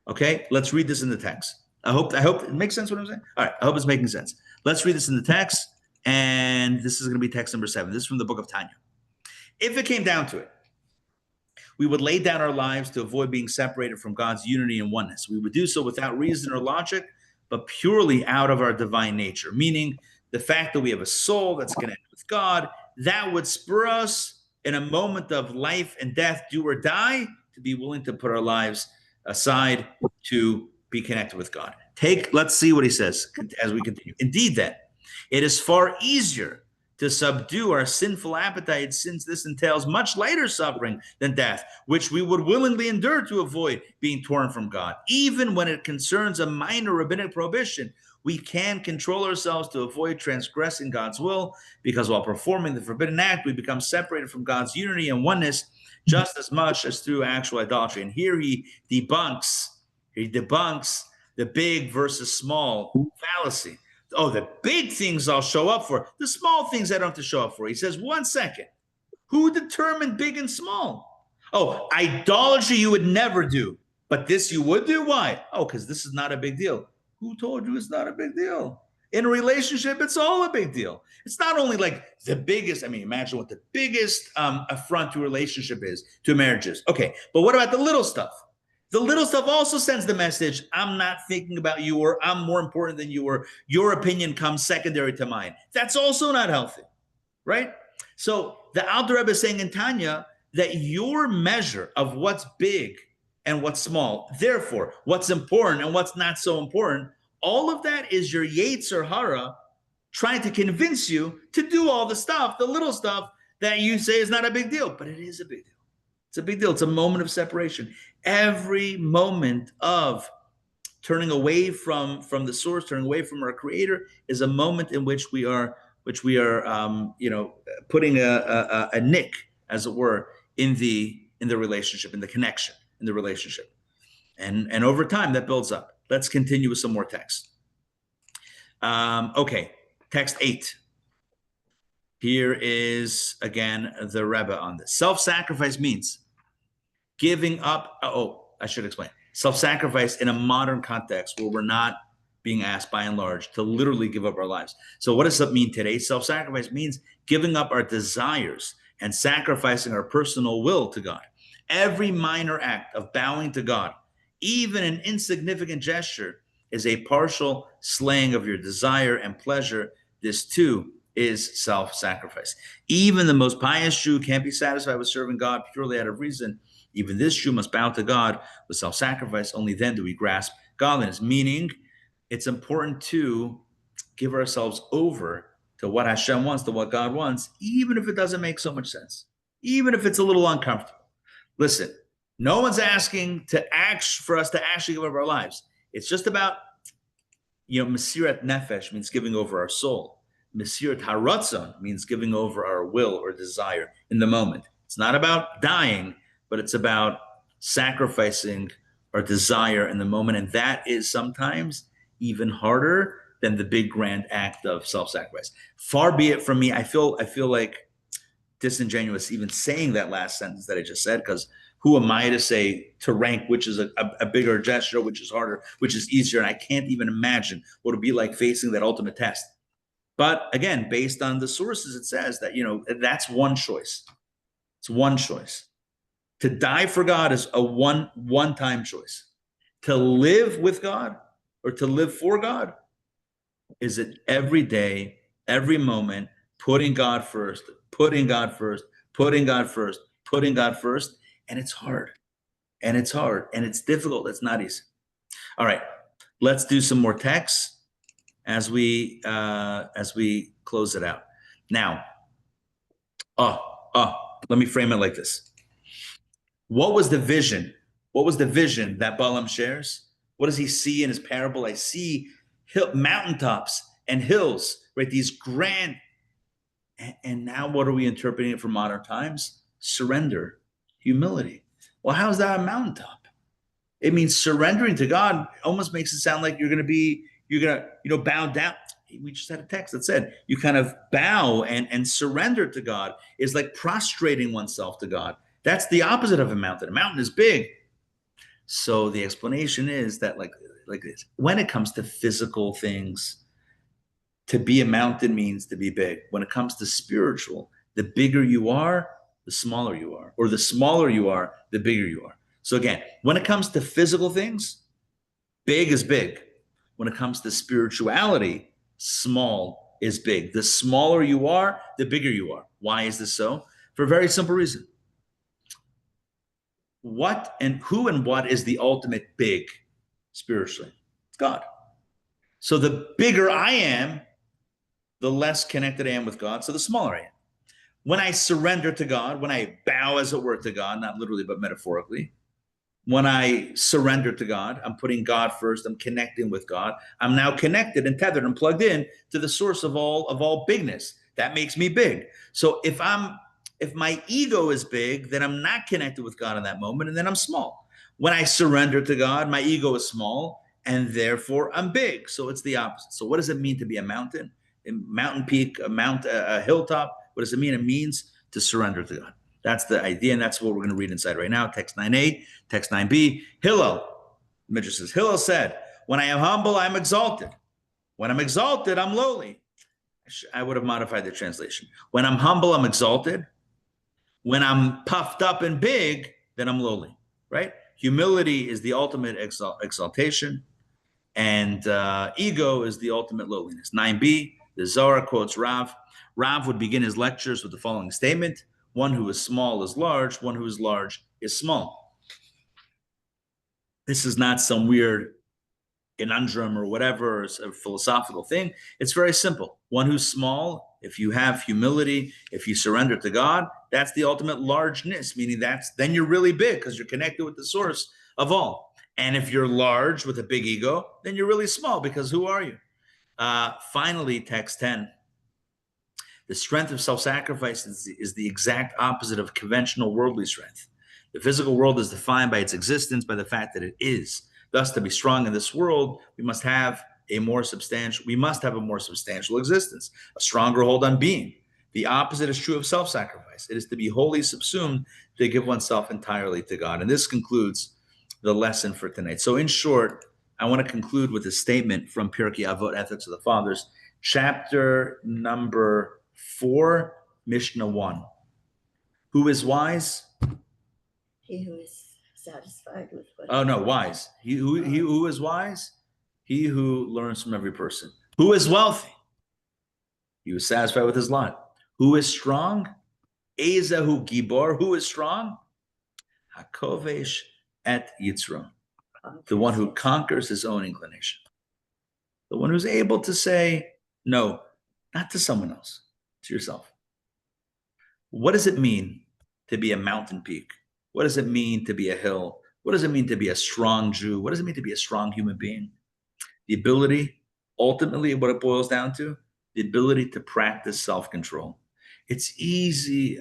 Okay, let's read this in the text. I hope it makes sense what I'm saying. All right, I hope it's making sense. Let's read this in the text, and this is going to be text number 7. This is from the book of Tanya. If it came down to it, we would lay down our lives to avoid being separated from God's unity and oneness. We would do so without reason or logic, but purely out of our divine nature, meaning the fact that we have a soul that's connected with God, that would spur us in a moment of life and death, do or die, to be willing to put our lives aside to be connected with God. Let's see what he says as we continue. Indeed, then, it is far easier to subdue our sinful appetites, since this entails much lighter suffering than death, which we would willingly endure to avoid being torn from God. Even when it concerns a minor rabbinic prohibition, we can control ourselves to avoid transgressing God's will, because while performing the forbidden act, we become separated from God's unity and oneness just as much as through actual idolatry. And here he debunks the big versus small fallacy. Oh, the big things I'll show up for. The small things I don't have to show up for. He says, 1 second. Who determined big and small? Oh, idolatry you would never do, but this you would do? Why? Oh, because this is not a big deal. Who told you it's not a big deal? In a relationship, it's all a big deal. It's not only like the biggest, imagine what the biggest affront to a relationship is, to marriages. Okay, but what about the little stuff? The little stuff also sends the message, I'm not thinking about you, or I'm more important than you, or your opinion comes secondary to mine. That's also not healthy, right? So the Alter Rebbe is saying in Tanya that your measure of what's big and what's small, therefore what's important and what's not so important, all of that is your Yetzer Hara trying to convince you to do all the stuff, the little stuff that you say is not a big deal, but it is a big deal. It's a big deal. It's a moment of separation. Every moment of turning away from the source, turning away from our Creator, is a moment in which we are putting a nick, as it were, in the relationship, in the connection, in the relationship, and over time that builds up. Let's continue with some more text. Okay, text 8. Here is again the Rebbe on this. Self-sacrifice means giving up. I should explain. Self-sacrifice in a modern context where we're not being asked by and large to literally give up our lives. So what does that mean today? Self-sacrifice means giving up our desires and sacrificing our personal will to God. Every minor act of bowing to God, even an insignificant gesture, is a partial slaying of your desire and pleasure. This too is self-sacrifice. Even the most pious Jew can't be satisfied with serving God purely out of reason. Even this Jew must bow to God with self-sacrifice. Only then do we grasp godliness. Meaning, it's important to give ourselves over to what Hashem wants, to what God wants, even if it doesn't make so much sense, even if it's a little uncomfortable. Listen, no one's asking for us to actually give up our lives. It's just about, Mesirat Nefesh means giving over our soul. Mesirat Haratzon means giving over our will or desire in the moment. It's not about dying, but it's about sacrificing our desire in the moment. And that is sometimes even harder than the big grand act of self-sacrifice. Far be it from me. I feel like disingenuous even saying that last sentence that I just said, because who am I to rank which is a bigger gesture, which is harder, which is easier? And I can't even imagine what it would be like facing that ultimate test. But again, based on the sources, it says that, that's one choice. It's one choice. To die for God is a one-time choice. To live with God or to live for God is it every day, every moment, putting God first, putting God first, putting God first, putting God first. And it's hard. And it's hard. And it's difficult. It's not easy. All right. Let's do some more texts as we close it out. Now, let me frame it like this. What was the vision? What was the vision that Balaam shares? What does he see in his parable? I see mountaintops and hills, right? These grand, and now what are we interpreting it for modern times? Surrender, humility. Well, how's that a mountaintop? It means surrendering to God almost makes it sound like you're going to bow down. We just had a text that said you kind of bow and surrender to God is like prostrating oneself to God. That's the opposite of a mountain. A mountain is big. So the explanation is that like this. When it comes to physical things, to be a mountain means to be big. When it comes to spiritual, the bigger you are, the smaller you are. Or the smaller you are, the bigger you are. So again, when it comes to physical things, big is big. When it comes to spirituality, small is big. The smaller you are, the bigger you are. Why is this so? For a very simple reason. What and who and what is the ultimate big spiritually? It's God. So the bigger I am, the less connected I am with God, so the smaller I am. When I surrender to God, when I bow, as it were, to God, not literally but metaphorically, when I surrender to God, I'm putting God first, I'm connecting with God. I'm now connected and tethered and plugged in to the source of all bigness. That makes me big. So if my ego is big, then I'm not connected with God in that moment, and then I'm small. When I surrender to God, my ego is small, and therefore I'm big. So it's the opposite. So what does it mean to be a mountain? A mountain peak, a hilltop? What does it mean? It means to surrender to God. That's the idea, and that's what we're going to read inside right now. Text 9a, text 9b. Hillel, the Midrash says, Hillel said, when I am humble, I'm exalted. When I'm exalted, I'm lowly. I would have modified the translation. When I'm humble, I'm exalted. When I'm puffed up and big, then I'm lowly, right? Humility is the ultimate exaltation, and ego is the ultimate lowliness. 9b, the Zohar quotes Rav. Rav would begin his lectures with the following statement: one who is small is large, one who is large is small. This is not some weird conundrum or whatever, it's a philosophical thing. It's very simple. One who's small, if you have humility, if you surrender to God, that's the ultimate largeness, meaning then you're really big because you're connected with the source of all. And if you're large with a big ego, then you're really small because who are you? Finally, text 10. The strength of self-sacrifice is the exact opposite of conventional worldly strength. The physical world is defined by its existence, by the fact that it is. Thus, to be strong in this world, we must have a more substantial existence, a stronger hold on being. The opposite is true of self-sacrifice. It is to be wholly subsumed, to give oneself entirely to God. And this concludes the lesson for tonight. So in short, I want to conclude with a statement from Pirkei Avot, Ethics of the Fathers, chapter number 4, Mishnah 1. Who is wise? He who is satisfied with what. Oh no, wise. He who is wise, he who learns from every person. Who is wealthy? He who is satisfied with his lot. Who is strong? Ezahu gibor. Who is strong? Hakovesh et yitzro. The one who conquers his own inclination. The one who's able to say no, not to someone else, to yourself. What does it mean to be a mountain peak? What does it mean to be a hill? What does it mean to be a strong Jew? What does it mean to be a strong human being? The ability, ultimately, what it boils down to, the ability to practice self-control. It's easy,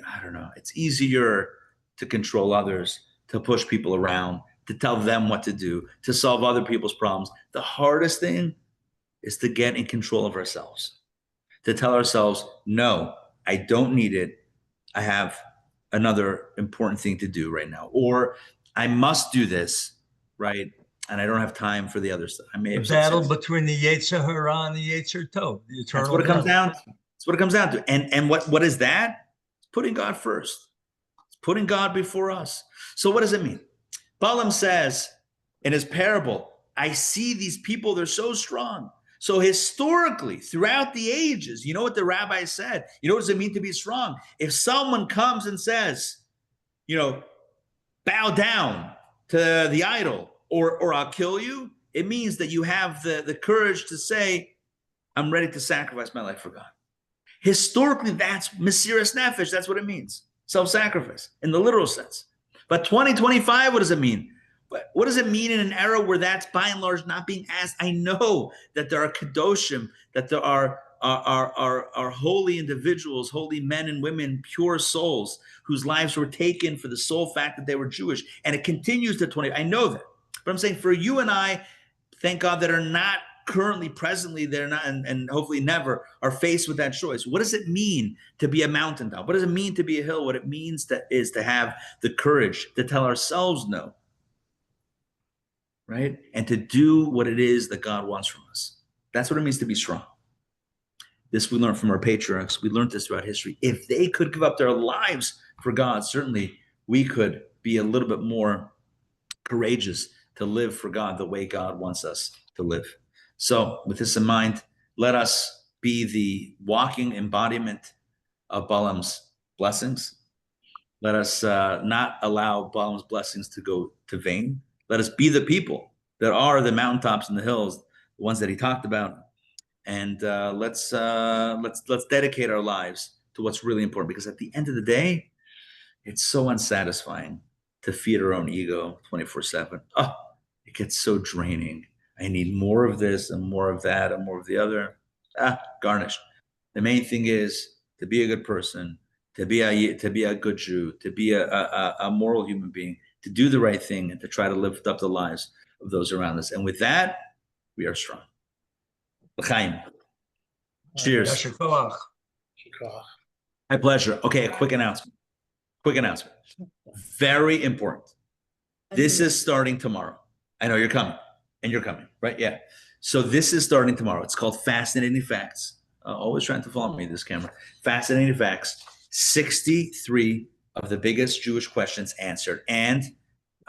it's easier to control others, to push people around, to tell them what to do, to solve other people's problems. The hardest thing is to get in control of ourselves, to tell ourselves, no, I don't need it. I have another important thing to do right now, or I must do this, right? And I don't have time for the other stuff. I may have the battle between the Yetzer Hara and the Yetzer Tov, the eternal. That's what it comes down to. That's what it comes down to. And what is that? Putting God first. Putting God before us. So what does it mean? Balaam says in his parable, I see these people, they're so strong. So historically, throughout the ages, you know what the rabbi said? You know what does it mean to be strong? If someone comes and says, bow down to the idol, or I'll kill you, it means that you have the courage to say, I'm ready to sacrifice my life for God. Historically, that's Mesiras Nefesh. That's what it means. Self-sacrifice in the literal sense. But 2025, what does it mean? What does it mean in an era where that's by and large not being asked? I know that there are kadoshim, that there are holy individuals, holy men and women, pure souls whose lives were taken for the sole fact that they were Jewish. And it continues to 20. I know that. But I'm saying for you and I, thank God, that are not currently, presently, they're not, and hopefully never are faced with that choice. What does it mean to be a mountaintop? What does it mean to be a hill? What it means is to have the courage to tell ourselves no, right? And to do what it is that God wants from us. That's what it means to be strong. This we learned from our patriarchs. We learned this throughout history. If they could give up their lives for God, certainly we could be a little bit more courageous to live for God the way God wants us to live. So with this in mind, let us be the walking embodiment of Balaam's blessings. Let us not allow Balaam's blessings to go to vain. Let us be the people that are the mountaintops and the hills, the ones that he talked about. And let's dedicate our lives to what's really important, because at the end of the day, it's so unsatisfying to feed our own ego 24/7. Oh, it gets so draining. I need more of this and more of that and more of the other. Garnish. The main thing is to be a good person, to be a good Jew, to be a moral human being, to do the right thing, and to try to lift up the lives of those around us. And with that, we are strong. L'chaim. Cheers. My pleasure. Okay, a quick announcement. Very important. This is starting tomorrow. I know you're coming, and you're coming, right? Yeah. So this is starting tomorrow. It's called Fascinating Facts. Always trying to follow me, this camera. Fascinating Facts. 63 of the biggest Jewish questions answered. And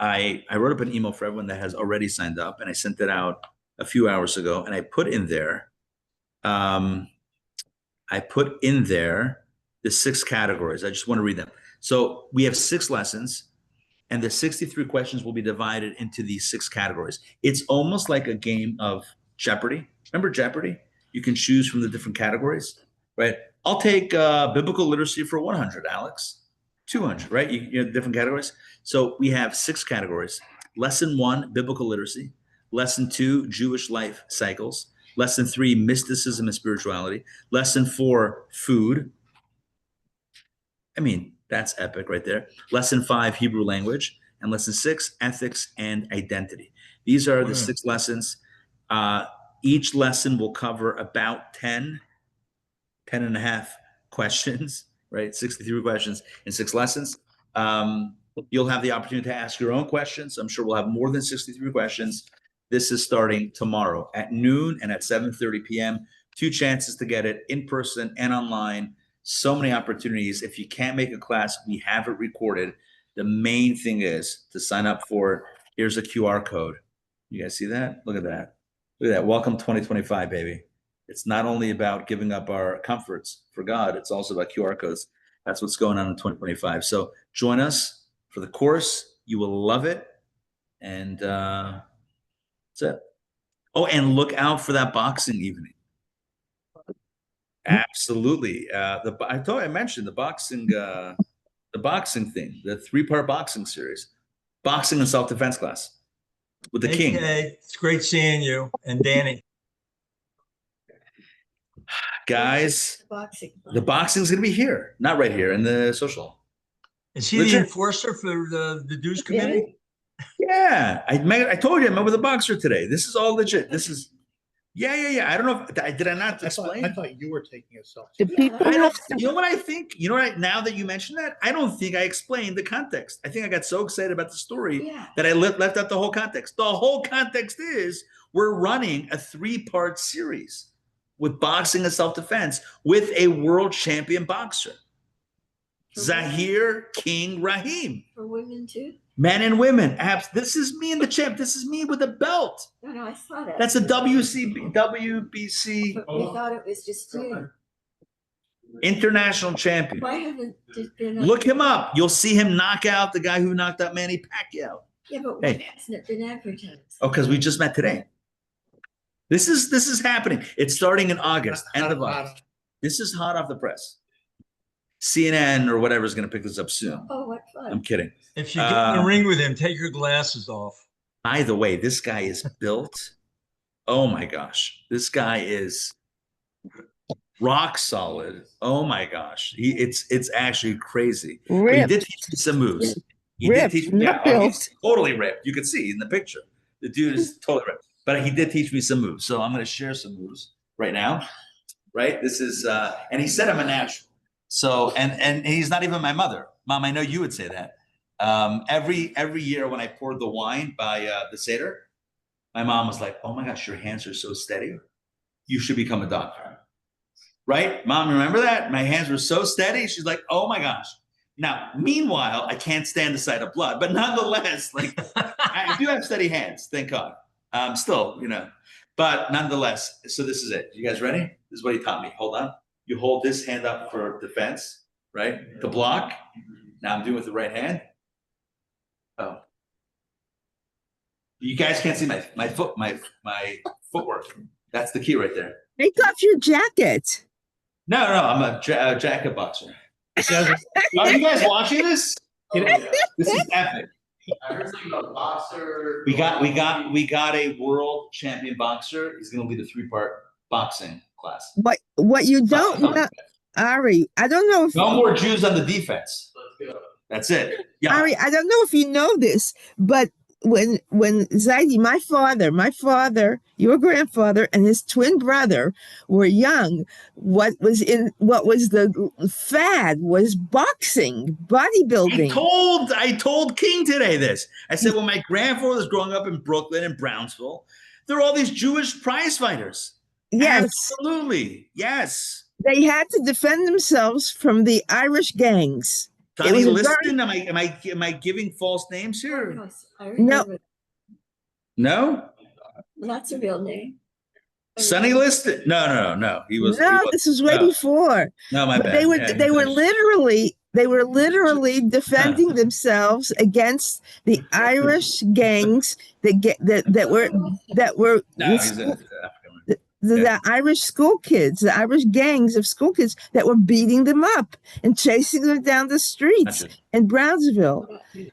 I wrote up an email for everyone that has already signed up, and I sent it out a few hours ago, and I put in there the 6 categories. I just want to read them. So we have 6 lessons, and the 63 questions will be divided into these 6 categories. It's almost like a game of Jeopardy. Remember Jeopardy? You can choose from the different categories, right? I'll take biblical literacy for 100, Alex. 200, right? You have different categories. So we have 6 categories. Lesson 1, biblical literacy. Lesson 2, Jewish life cycles. Lesson 3, mysticism and spirituality. Lesson 4, food. I mean, that's epic right there. Lesson 5, Hebrew language. And lesson 6, ethics and identity. These are the 6 lessons. Each lesson will cover about 10 and a half questions, right? 63 questions in 6 lessons. You'll have the opportunity to ask your own questions. I'm sure we'll have more than 63 questions. This is starting tomorrow at noon and at 7:30 p.m. 2 chances to get it in person and online. So many opportunities. If you can't make a class, we have it recorded. The main thing is to sign up for it. Here's a QR code. You guys see that? Look at that. Look at that. Welcome 2025, baby. It's not only about giving up our comforts for God, it's also about QR codes. That's what's going on in 2025. So join us for the course. You will love it. And that's it. Oh, and look out for that boxing evening. Absolutely. I mentioned the boxing thing, the 3-part boxing series, boxing and self-defense class with the king. It's great seeing you and Danny. Guys, the boxing's going to be here, not right here in the social. Is he the enforcer for the dues committee? Yeah. I told you I met with a boxer today. This is all legit. This is, yeah. I don't know if, did I not explain? I thought you were taking a selfie. You know what I think? You know what, now that you mentioned that, I don't think I explained the context. I think I got so excited about the story that I left out the whole context. The whole context is we're running a 3-part series with boxing and self-defense with a world champion boxer, Zahir King Rahim. For women too? Men and women. This is me in the champ. This is me with a belt. No, I saw that. That's a WBC. But we thought it was just you. International champion. Why haven't there been Look him up. You'll see him knock out the guy who knocked out Manny Pacquiao. Yeah, but why hasn't it been advertised? Oh, because we just met today. This is happening. It's starting in August. End of August. This is hot off the press. CNN or whatever is going to pick this up soon. Oh, what fun. I'm kidding. If you get in the ring with him, take your glasses off. By the way, this guy is built. Oh my gosh. This guy is rock solid. Oh my gosh. It's actually crazy. But he did teach me some moves. He did teach me. Yeah, he's totally ripped. You can see in the picture. The dude is totally ripped. But he did teach me some moves. So I'm going to share some moves right now. Right? This is and he said I'm a natural. So and he's not even my mother. Mom, I know you would say that. Every year when I poured the wine by the Seder, my mom was like, "Oh my gosh, your hands are so steady. You should become a doctor." Right? Mom, remember that? My hands were so steady. She's like, "Oh my gosh." Now, meanwhile, I can't stand the sight of blood, but nonetheless, like I do have steady hands, thank God. Still, but nonetheless, so this is it. You guys ready? This is what he taught me. Hold on. You hold this hand up for defense, right? To block. Now I'm doing with the right hand. Oh. You guys can't see my footwork. That's the key right there. Take off your jacket. No, I'm a jacket boxer. Are you guys watching this? This is epic. I heard something about boxer. We got a world champion boxer. He's going to lead a 3-part boxing class. What you don't know, Ari, I don't know if no more Jews on the defense. Let's go. That's it. Yeah. Ari, I don't know if you know this, but when Zaidi, my father, your grandfather, and his twin brother were young, what was the fad was boxing, bodybuilding. I told King today this. I said, when my grandfather was growing up in Brooklyn and Brownsville, there were all these Jewish prize fighters. Yes. Absolutely. Yes. They had to defend themselves from the Irish gangs. Sonny was a Liston? Am I giving false names here? Yes, I No. remember. No? Well, that's a real name. Sonny Liston? No. He was. This was way no. before. No, my But bad. they were literally defending themselves against the Irish gangs that were No, in he's school, African. the Irish school kids, the Irish gangs of school kids that were beating them up and chasing them down the streets Gotcha. in Brownsville.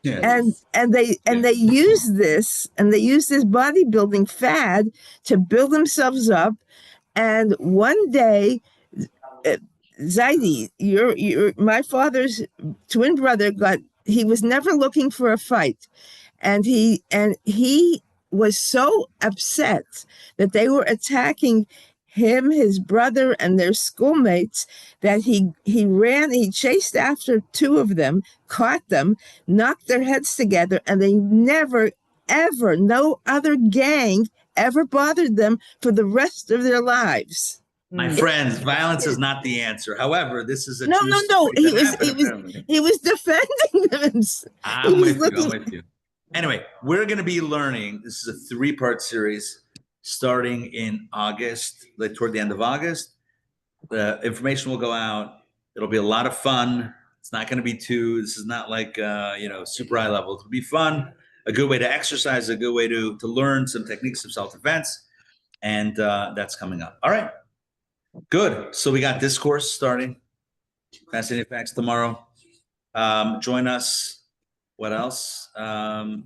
Yeah. And they use this bodybuilding fad to build themselves up. And one day, Zaidi, my father's twin brother, he was never looking for a fight, and he was so upset that they were attacking him, his brother, and their schoolmates, that he chased after two of them, caught them, knocked their heads together, and they never, ever, no other gang ever bothered them for the rest of their lives. My friends, violence is not the answer. However, this is a No. He was defending them. I'm with you. Anyway, we're going to be learning. This is a 3-part series starting in August, like toward the end of August. The information will go out. It'll be a lot of fun. It's not going to be this is not like, super high level. It'll be fun, a good way to exercise, a good way to learn some techniques of self-defense. And that's coming up. All right. Good. So we got this course starting. Fascinating Facts tomorrow. Join us. What else? That's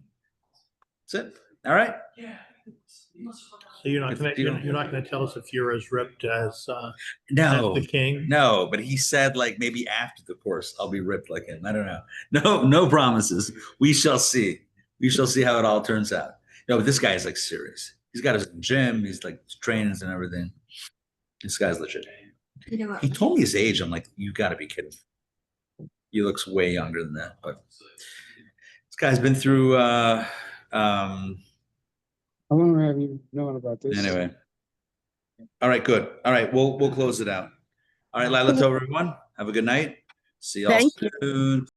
it. All right. So you're not going to tell us if you're as ripped as No, the king? No, but he said like maybe after the course I'll be ripped like him. I don't know. No promises. We shall see. We shall see how it all turns out. But this guy is like serious. He's got his gym. He's like trainings and everything. This guy's legit. You know what? He told me his age. I'm like, you got to be kidding. He looks way younger than that. But this guy's been through. How long have you known about this? Anyway. All right, good. All right, we'll close it out. All right, Lila Tov, everyone. Have a good night. See y'all soon.